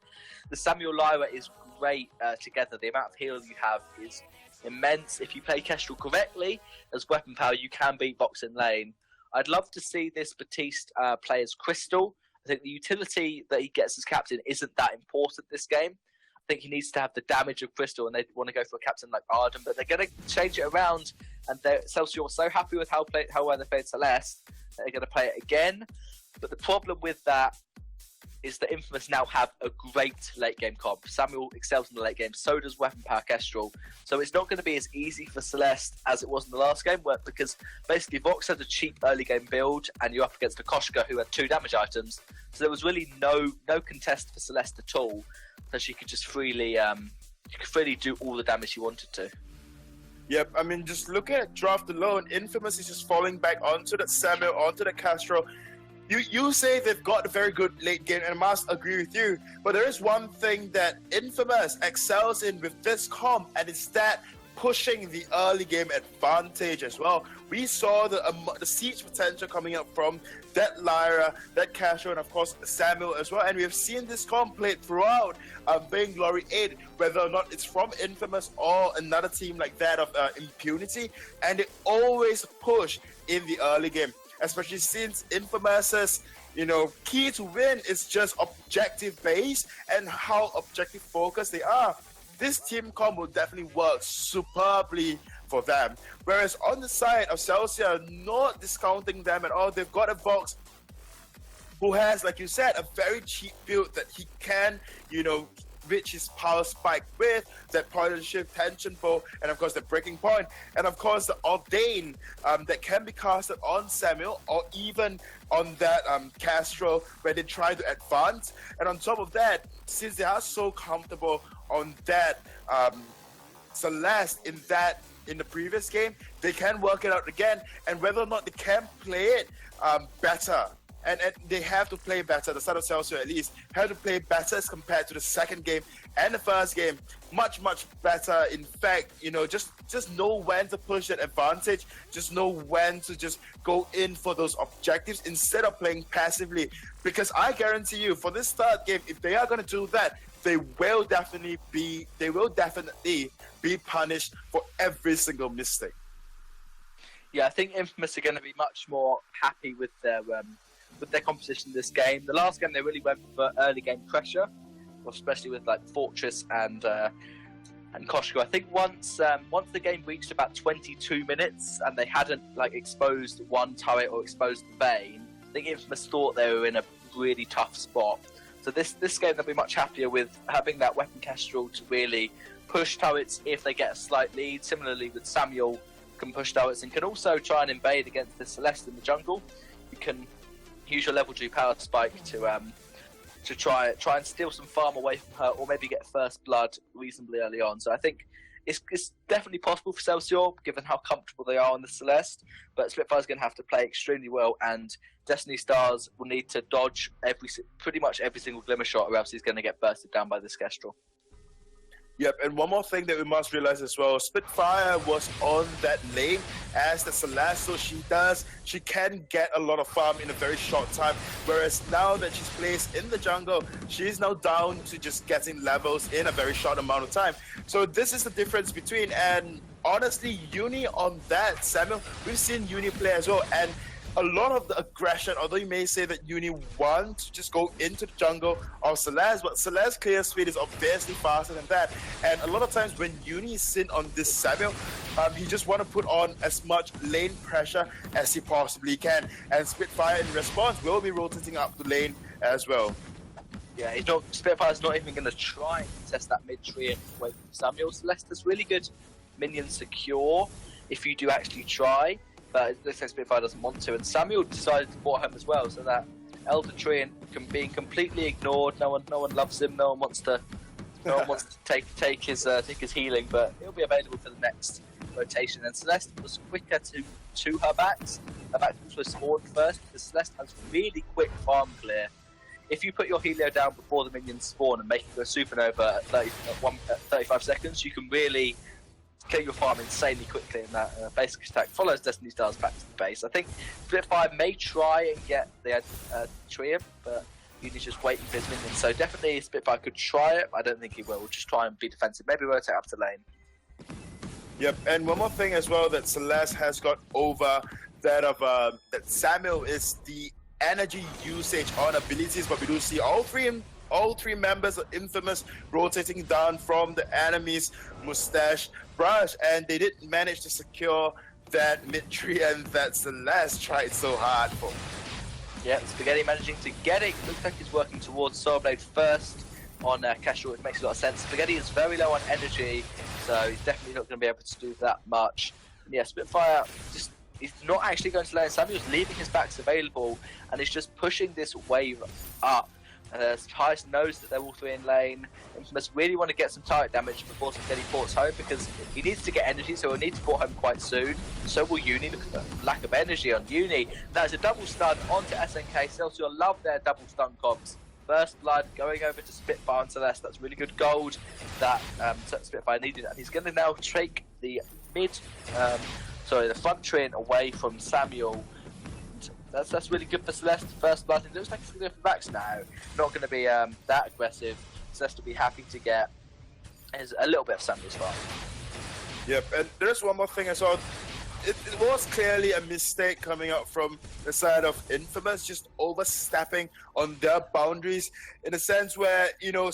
The Samuel Lyra is great together. The amount of heal you have is immense. If you play Kestrel correctly as weapon power, you can beat Vox in lane. I'd love to see this Batiste play as Crystal. I think the utility that he gets as captain isn't that important this game. I think he needs to have the damage of Crystal, and they want to go for a captain like Arden, but they're going to change it around, and Celsior was so happy with how well they played Celeste, they're going to play it again. But the problem with that is that Infamous now have a great late game comp. Samuel excels in the late game, so does Weapon Power Kestrel. So it's not going to be as easy for Celeste as it was in the last game, because basically Vox had a cheap early game build, and you're up against a Koshka who had 2 damage items. So there was really no contest for Celeste at all. So she could just freely do all the damage she wanted to. Yep, I mean, just looking at draft alone, Infamous is just falling back onto that Samuel, onto the Castro. You say they've got a very good late game, and I must agree with you. But there is one thing that Infamous excels in with this comp, and it's that pushing the early game advantage as well. We saw the siege potential coming up from that Lyra, that Castro, and of course Samuel as well. And we have seen this comp played throughout Vainglory 8, whether or not it's from Infamous or another team like that of Impunity. And they always push in the early game, especially since Infamous's key to win is just objective based and how objective focused they are. This team comp will definitely work superbly for them. Whereas on the side of Celsior, not discounting them at all, they've got a Vox who has, like you said, a very cheap build that he can, reach his power spike with, that point and shift tension bow, and of course the breaking point, and of course the Ordain that can be casted on Samuel or even on that Castro where they try to advance. And on top of that, since they are so comfortable on that Celeste in the previous game, they can work it out again, and whether or not they can play it better. And they have to play better, the side of Celsius at least, have to play better as compared to the second game and the first game. Much, much better. In fact, just know when to push that advantage. Just know when to just go in for those objectives instead of playing passively. Because I guarantee you, for this third game, if they are going to do that, they will definitely be punished for every single mistake. Yeah, I think Infamous are going to be much more happy with their composition in this game. The last game they really went for early game pressure, especially with like Fortress and Koshko. I think once the game reached about 22 minutes and they hadn't exposed one turret or exposed the Vayne, I think Infamous thought they were in a really tough spot. So this game they'll be much happier with having that weapon Kestrel to really push turrets if they get a slight lead. Similarly with Samuel, can push turrets and can also try and invade against the Celeste in the jungle. You can use your level 2 power spike to try and steal some farm away from her, or maybe get first blood reasonably early on. So I think it's definitely possible for Celsior, given how comfortable they are on the Celeste. But Spitfire's going to have to play extremely well, and Destiny Stars will need to dodge pretty much every single glimmer shot, or else he's going to get bursted down by this Kestrel. Yep, and one more thing that we must realize as well, Spitfire was on that lane as the Celeste, so she can get a lot of farm in a very short time, whereas now that she's placed in the jungle, she's now down to just getting levels in a very short amount of time. So this is the difference between, and honestly, Uni on that, Samuel, we've seen Uni play as well, and a lot of the aggression, although you may say that Uni want to just go into the jungle of Celeste, but Celeste's clear speed is obviously faster than that. And a lot of times when Uni is seen on this Samuel, he just want to put on as much lane pressure as he possibly can. And Spitfire in response will be rotating up the lane as well. Yeah, Spitfire's not even going to try and test that mid tree and wait for Samuel. Celeste is really good minion secure if you do actually try. But it looks like Spitfire doesn't want to, and Samuel decided to port home as well, so that Elder Tree being completely ignored. No one loves him. No one wants to take his healing, but he'll be available for the next rotation. And Celeste was quicker to her backs. Her backs also spawned first, because Celeste has really quick farm clear. If you put your Helio down before the minions spawn and make it go supernova at 35 seconds, you can really kill your farm insanely quickly, and that basic attack follows Destiny Stars back to the base. I think Spitfire may try and get the Triumph, but Uni's just waiting for his minions. So definitely Spitfire could try it. I don't think he will. We'll just try and be defensive. Maybe rotate up to lane. Yep, and one more thing as well that Celeste has got over that of that Samuel is the energy usage on abilities, but we do see all three members of Infamous rotating down from the enemy's mustache brush, and they did manage to secure that mid-tree, and that Celeste tried so hard for. Yeah, Spaghetti managing to get it. Looks like he's working towards Soulblade first on Casual, which makes a lot of sense. Spaghetti is very low on energy, so he's definitely not going to be able to do that much. And yeah, Spitfire he's not actually going to lane. Samuel's leaving his backs available, and he's just pushing this wave up. Heist knows that they're all three in lane. Infamous really want to get some turret damage before Spaghetti ports home, because he needs to get energy, so he'll need to port home quite soon. So will Uni. Look at the lack of energy on Uni. Now it's a double stun onto SNK. Celsior love their double stun comps. First blood going over to Spitfire and Celeste. That's really good gold that Spitfire needed, and he's going to now take the front tree away from Samuel. That's really good for Celeste. First blood. It looks like it's going to go for Max now. Not going to be that aggressive. Celeste will be happy to get is a little bit of Samuel's farm. Yep, and there's one more thing I saw. It was clearly a mistake coming out from the side of Infamous, just overstepping on their boundaries in a sense where, you know,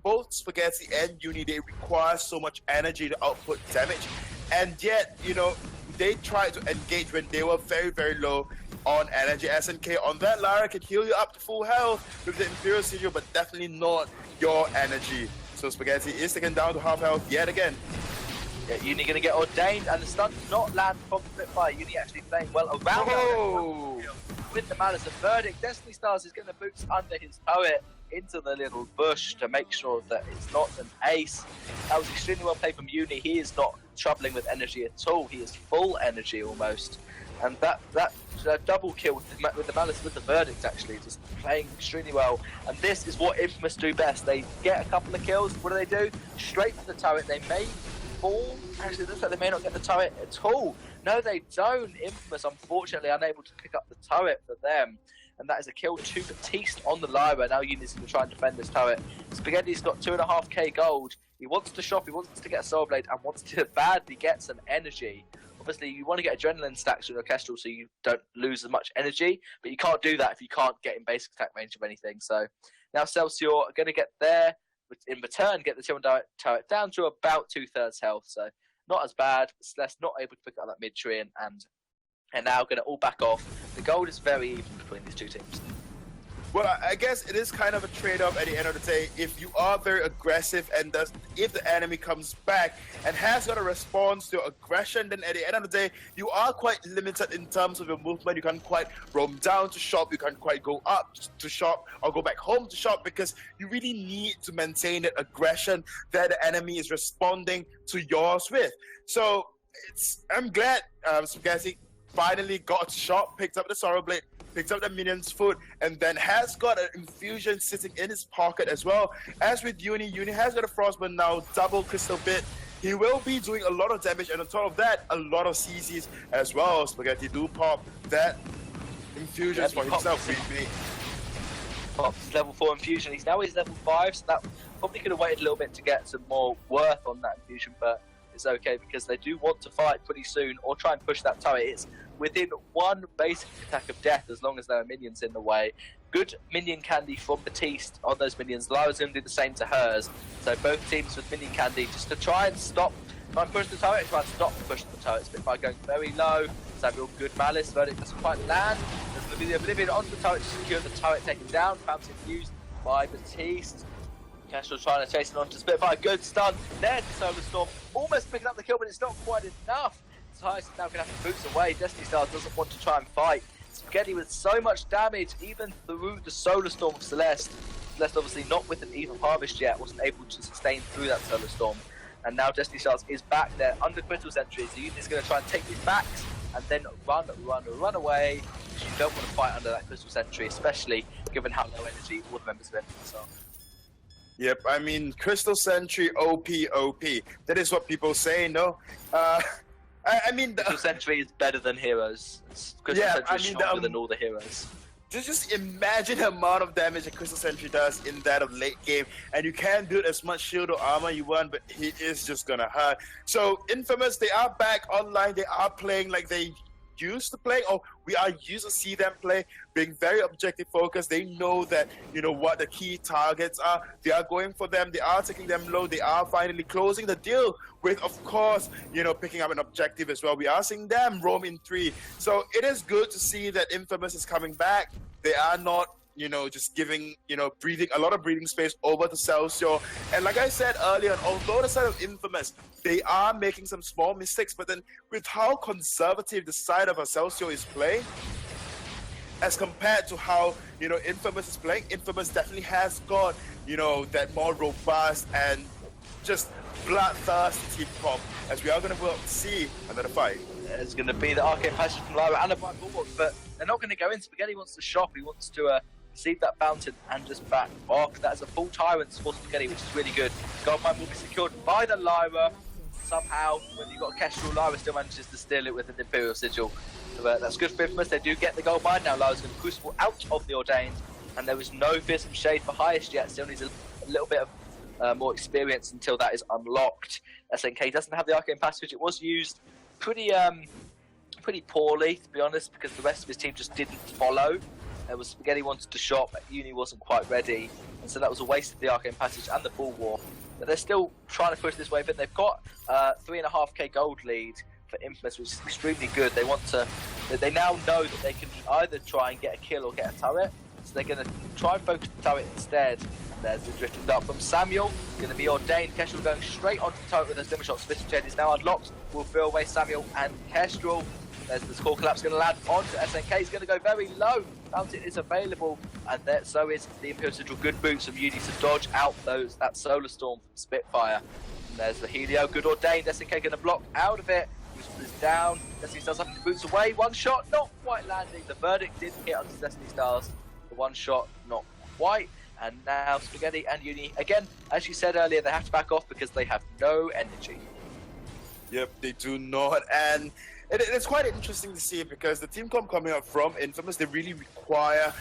both Spaghetti and Uni, they require so much energy to output damage. And yet, you know, they tried to engage when they were very, very low on energy. SNK on that Lara can heal you up to full health with the Imperial Sigil, but definitely not your energy. So Spaghetti is taken down to half health yet again. Yeah, Uni going to get ordained, and the stun does not land from Spitfire. Uni actually playing well around with the Malice of Verdict. Destiny Stars is getting the boots under his turret into the little bush to make sure that it's not an ace. That was extremely well played from Uni. He is not troubling with energy at all. He is full energy almost. And that double kill with the Malice with the Verdict actually just playing extremely well. And this is what Infamous do best. They get a couple of kills. What do? Straight for the turret. They may fall. Actually, it looks like they may not get the turret at all. No, they don't. Infamous, unfortunately, unable to pick up the turret for them. And that is a kill to Batiste on the Lyra. Now Uni's going to try and defend this turret. Spaghetti's got 2.5k gold. He wants to shop, he wants to get a Soul Blade, and wants to badly get some energy. Obviously, you want to get adrenaline stacks with Orchestral so you don't lose as much energy, but you can't do that if you can't get in basic attack range of anything. So now Celsior are going to get there, but in return get the turret down to about 2/3 health. So not as bad, but Celeste not able to pick up that mid tree and now going to all back off. The gold is very even between these two teams. Well, I guess it is kind of a trade-off at the end of the day. If you are very aggressive and if the enemy comes back and has got a response to aggression, then at the end of the day, you are quite limited in terms of your movement. You can't quite roam down to shop. You can't quite go up to shop or go back home to shop because you really need to maintain that aggression that the enemy is responding to yours with. So I'm glad Spaghetti finally got to shop, picked up the Sorrow Blade, picks up the minion's food, and then has got an infusion sitting in his pocket as well. As with Uni has got a Frostburn now, double Crystal Bit. He will be doing a lot of damage, and on top of that, a lot of CCs as well. Spaghetti do pop that infusion for himself. Pops level 4 infusion. He's now his level 5, so that probably could have waited a little bit to get some more worth on that infusion, but it's okay because they do want to fight pretty soon or try and push that turret. It's within one basic attack of death as long as there are minions in the way. Good minion candy from Batiste on those minions. Lyra's going to do the same to hers. So both teams with minion candy just to try and push the turret, try and stop the push of the turret. Spitfire going very low. Samuel, good Malice. Verdict doesn't quite land. There's going to be the Oblivion onto the turret to secure the turret taken down. Perhaps infused by Batiste. Castro trying to chase it onto Spitfire. Good stun. There's the Solar Storm. Almost picking up the kill, but it's not quite enough. Tyson now going to have to boots away. Destiny Star doesn't want to try and fight. Spaghetti with so much damage, even through the Solar Storm of Celeste. Celeste obviously not with an even harvest yet, wasn't able to sustain through that Solar Storm. And now Destiny Stars is back there under critical sentry. So Unit is going to try and take these backs and then run away. Because you don't want to fight under that critical sentry, especially given how low energy all the members of Infamous are. Yep, I mean, Crystal Sentry, OP. That is what people say, no? I mean, Crystal Sentry is better than Heroes. Crystal Sentry is stronger than all the Heroes. Just imagine the amount of damage that Crystal Sentry does in that of late game, and you can't do as much shield or armor you want, but he is just gonna hurt. So Infamous, they are back online. They are playing like they used to play, or we are used to see them play, being very objective focused. They know that, you know, what the key targets are. They are going for them. They are taking them low. They are finally closing the deal with, of course, you know, picking up an objective as well. We are seeing them roam in 3. So it is good to see that Infamous is coming back. They are not, you know, just giving, you know, a lot of breathing space over to Celsior. And like I said earlier, although the side of Infamous, they are making some small mistakes, but then with how conservative the side of Celsior is playing, as compared to how, you know, Infamous is playing, Infamous definitely has got, you know, that more robust and just bloodthirsty team comp, as we are going to see another fight. It's going to be the Arcane Passage from Lyra and a Bright Bulwark, but they're not going to go in. Spaghetti wants to shop. He wants to receive that fountain and just back off. That is a full Tyrant's for Spaghetti, which is really good. Goldmine will be secured by the Lyra. somehow, when you've got Kestrel, Lyra still manages to steal it with an Imperial Sigil. So, that's good for Infamous. They do get the gold mine now. Lyra's going to Crucible out of the Ordained, and there is no Fearsome Shade for highest yet. Still needs a little bit of more experience until that is unlocked. SNK doesn't have the Arcane Passage. It was used pretty poorly, to be honest, because the rest of his team just didn't follow. There was Spaghetti wanted to shop, but Uni wasn't quite ready, and so that was a waste of the Arcane Passage and the Full War. But they're still trying to push this wave in. They've got 3.5k gold lead for Infamous, which is extremely good. They now know that they can either try and get a kill or get a turret, so they're going to try and focus the turret instead. There's the drifting dart from Samuel, going to be Ordained. Kestrel going straight onto the turret with those limit shots. Fearsome Shade is now unlocked. Will throw away Samuel and Kestrel. There's the score collapse going to land onto SNK. He's going to go very low. Fountain is available, and so is the Imperial Sigil. Good boots from Uni to dodge out that Solar Storm from Spitfire. And there's the Helio. Good Ordained. SNK going to block out of it. Is down. Destiny Stars up, boots away. One shot, not quite landing. The verdict did hit onto Destiny Stars. The one shot, not quite. And now Spaghetti and Uni, again, as you said earlier, they have to back off because they have no energy. Yep, they do not. And it's quite interesting to see because the team coming up from Infamous, they really require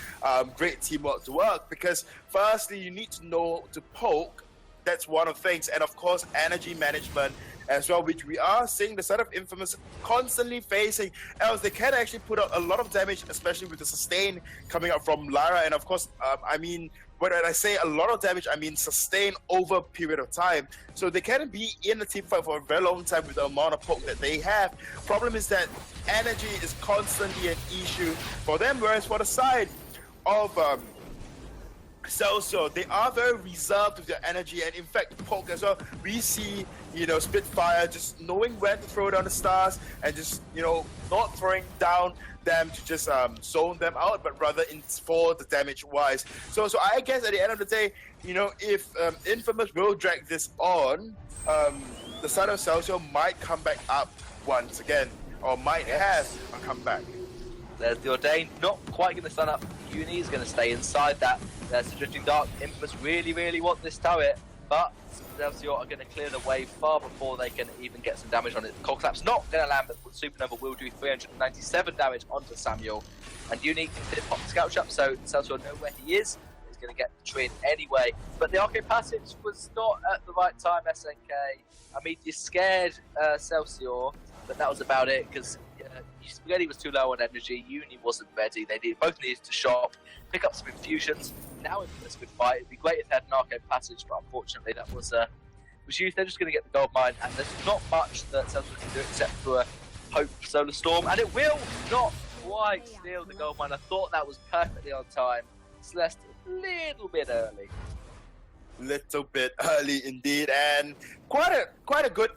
great teamwork to work, because firstly, you need to know to poke. That's one of the things. And of course, energy management as well, which we are seeing the side of Infamous constantly facing, else they can actually put out a lot of damage, especially with the sustain coming up from Lyra. And of course, I mean, when I say a lot of damage, I mean sustain over a period of time. So they can be in the team fight for a very long time with the amount of poke that they have. Problem is that energy is constantly an issue for them, whereas for the side of Celsior, they are very reserved with their energy, and in fact poke as well. We see, Spitfire just knowing when to throw down the stars and just, not throwing down them to just zone them out, but rather for the damage wise. So I guess at the end of the day, if Infamous will drag this on, the side of Celsior might come back up once again, or might have a comeback. There's the Ordained, not quite going to stun up. Uni is going to stay inside that. There's the Drifting Dark. Infamous really want this turret, but Celsior are going to clear the wave far before they can even get some damage on it. Cold Collapse not going to land, but Supernova will do 397 damage onto Samuel. And Uni did pop the Scout Trap, so Celsior know where he is. He's going to get the Trin anyway. But the Arcane Passage was not at the right time, SNK. I mean, you scared Celsior, but that was about it, because Spaghetti was too low on energy, Uni wasn't ready. They both needed to shop, pick up some infusions. Now Infamous could fight. It'd be great if they had an Arcane Passage, but unfortunately that was used. They're just going to get the gold mine, and there's not much that Celsior can do except for a Hope Solar Storm, and it will not quite steal the gold mine. I thought that was perfectly on time. Celeste a little bit early. Little bit early indeed, and quite a good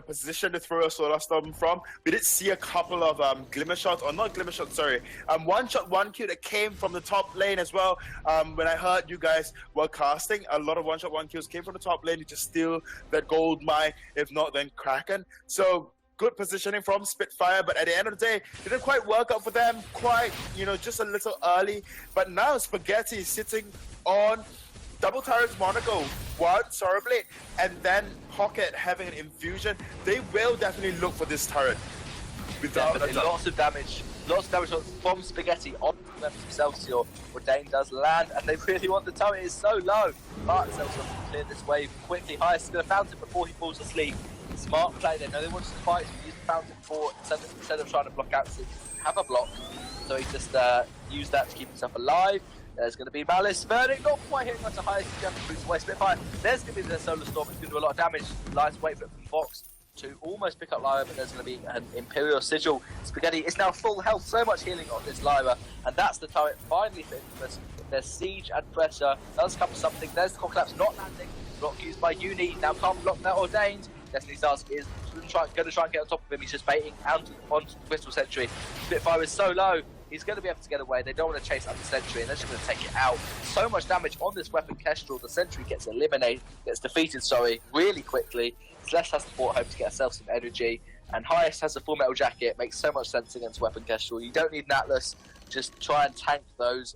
position to throw a Solar Storm from. We did see a couple of glimmer shots, or not glimmer shots, sorry, one shot, one kill that came from the top lane as well. When I heard you guys were casting, a lot of one shot, one kills came from the top lane to just steal that gold mine, if not then Kraken. So good positioning from Spitfire, but at the end of the day, it didn't quite work out for them, just a little early. But now Spaghetti is sitting on double turrets Monaco, one Sorrowblade, and then Pocket having an infusion. They will definitely look for this turret. Lots of damage from Spaghetti on them from Celsior. Ordained does land, and they really want the turret. It's so low, but Celsior can clear this wave quickly. Highest is going to fountain before he falls asleep. Smart play. They know they want to fight, so he used the fountain for instead of trying to block out. So he have a block, so he just used that to keep himself alive. There's going to be Malice. Verdict not quite hitting onto highest. Boots away Spitfire. There's going to be the Solar Storm. It's going to do a lot of damage. Lions wait for it from Fox to almost pick up Lyra, but there's going to be an Imperial Sigil. Spaghetti is now full health. So much healing on this Lyra. And that's the turret finally for Infamous. There's siege and pressure. Does come something. There's the Cold Collapse not landing. Block used by Uni. Now can't block that Ordained. Destiny Stars is going to try and get on top of him. He's just baiting onto the Crystal Sentry. Spitfire is so low. He's going to be able to get away. They don't want to chase up the Sentry, and they're just going to take it out. So much damage on this weapon, Kestrel. The Sentry gets defeated, really quickly. Celeste has to fort home to get herself some energy, and Highest has a full metal jacket. Makes so much sense against weapon Kestrel. You don't need an Atlas just try and tank those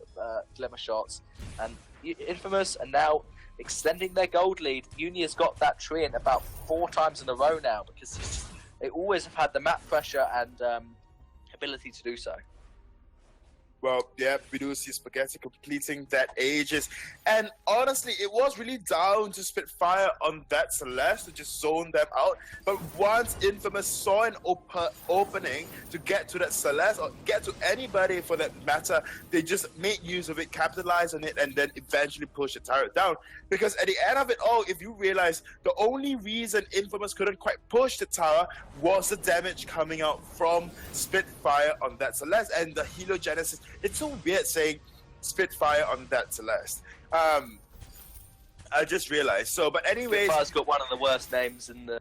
Glimmer shots. And Infamous are now extending their gold lead. Uni has got that tree in about 4 times in a row now, because they always have had the map pressure and ability to do so. Well, yeah, we do see Spaghetti completing that Aegis. And honestly, it was really down to Spitfire on that Celeste to just zone them out. But once Infamous saw an opening to get to that Celeste, or get to anybody for that matter, they just made use of it, capitalized on it, and then eventually pushed the turret down. Because at the end of it all, if you realize, the only reason Infamous couldn't quite push the tower was the damage coming out from Spitfire on that Celeste and the heliogenesis. It's so weird saying Spitfire on that Celeste. I just realized. So, but anyways, Spitfire's got one of the worst names in the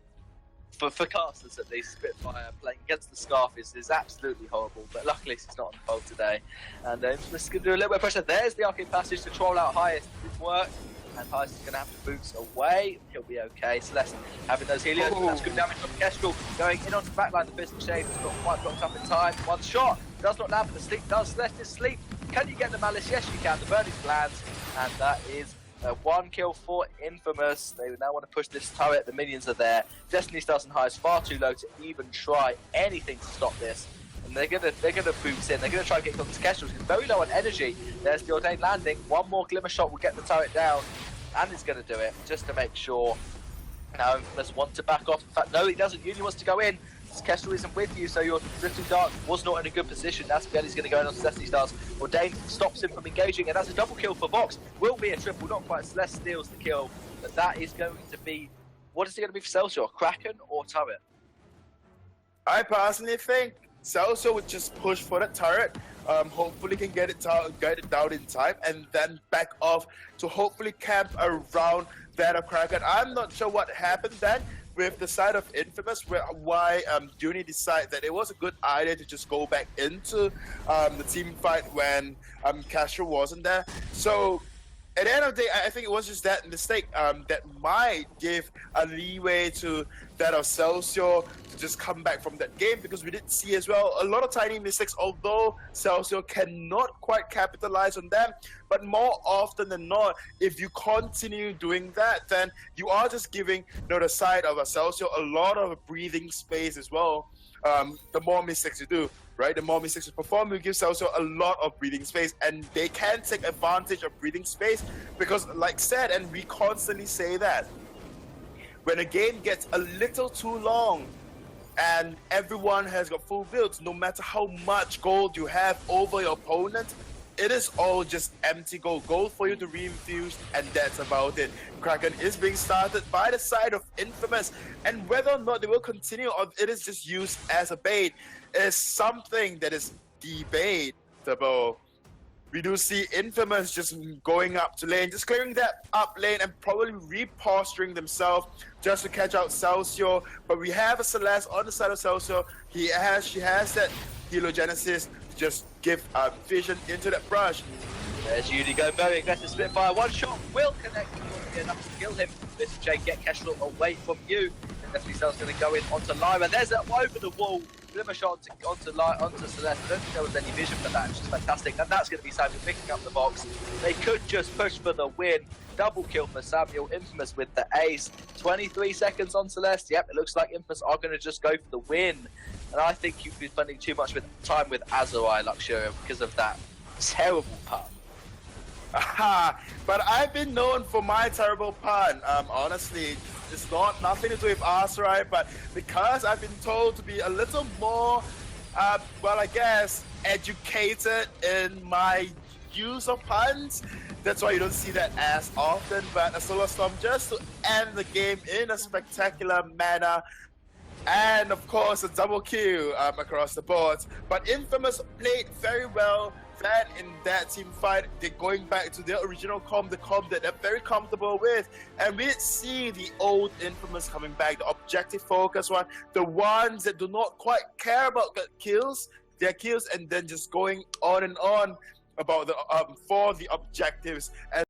for casters at least. Spitfire playing against the Scarf is absolutely horrible. But luckily, he's not on the fault today. And Infamous can do a little bit of pressure. There's the arcade passage to troll out Highest. It didn't work. And Heist is going to have to boots away. He'll be okay. Celeste having those helios. That's good damage from Kestrel. Going in onto the backline. The Fist of Shade has got quite blocked up in time. One shot. Does not land, but the sleep does. Celeste is sleep. Can you get the Malice? Yes, you can. The burning lands. And that is 1 kill for Infamous. They now want to push this turret. The minions are there. Destiny Stars and Heist far too low to even try anything to stop this. And they're gonna boots in. They're gonna try and get onto Kestrel. He's very low on energy. There's the Ordained landing. One more Glimmer shot will get the turret down. And he's going to do it just to make sure. Now Infamous want to back off. In fact, no, he doesn't. Uni wants to go in. Kestrel isn't with you, so your Drifting Dark was not in a good position. Aspergelli's going to go in on Destiny Stars. Ordained stops him from engaging, and that's a double kill for Vox. Will be a triple, not quite. Celeste steals the kill, but that is going to be. What is it going to be for Celsior? Kraken or turret? I personally think Celsior would just push for the turret. Hopefully can get it down in time, and then back off to hopefully camp around that of Kraken. I'm not sure what happened then with the side of Infamous, why Uni decided that it was a good idea to just go back into the team fight when Castro wasn't there. So at the end of the day, I think it was just that mistake that might give a leeway to that of Celsior to just come back from that game, because we did see as well a lot of tiny mistakes, although Celsior cannot quite capitalize on them. But more often than not, if you continue doing that, then you are just giving the side of a Celsior a lot of breathing space as well. The more mistakes you do, right? The more mistakes you perform, you give Celsior a lot of breathing space, and they can take advantage of breathing space because, like said, and we constantly say that, when a game gets a little too long and everyone has got full builds, no matter how much gold you have over your opponent, it is all just empty gold for you to reinfuse, and that's about it. Kraken is being started by the side of Infamous, and whether or not they will continue or it is just used as a bait is something that is debatable. We do see Infamous just going up to lane, just clearing that up lane and probably reposturing themselves just to catch out Celsior. But we have a Celeste on the side of Celsior. She has that heliogenesis to just give vision into that brush. There's Uni going very aggressive. Spitfire, one shot will connect. Will be enough to kill him. Mr. J, get Kestrel away from you. And Destiny Star's going to go in onto Lyra. There's that over the wall. Glimmer shot onto Celeste. I don't think there was any vision for that. It's just fantastic. And that's going to be Samuel picking up the box. They could just push for the win. Double kill for Samuel. Infamous with the ace. 23 seconds on Celeste. Yep, it looks like Infamous are going to just go for the win. And I think you've been spending too much time with Azurai Luxuria because of that terrible pun. Aha! But I've been known for my terrible pun. Honestly, it's nothing to do with Azurai, but because I've been told to be a little more, well, I guess, educated in my use of puns. That's why you don't see that as often. But a Solar Storm just to end the game in a spectacular manner. And of course, a double kill across the board. But Infamous played very well. Then in that team fight, they're going back to their original comp, the comp that they're very comfortable with. And we see the old Infamous coming back, the objective focus one, the ones that do not quite care about their kills, and then just going on and on about the for the objectives. And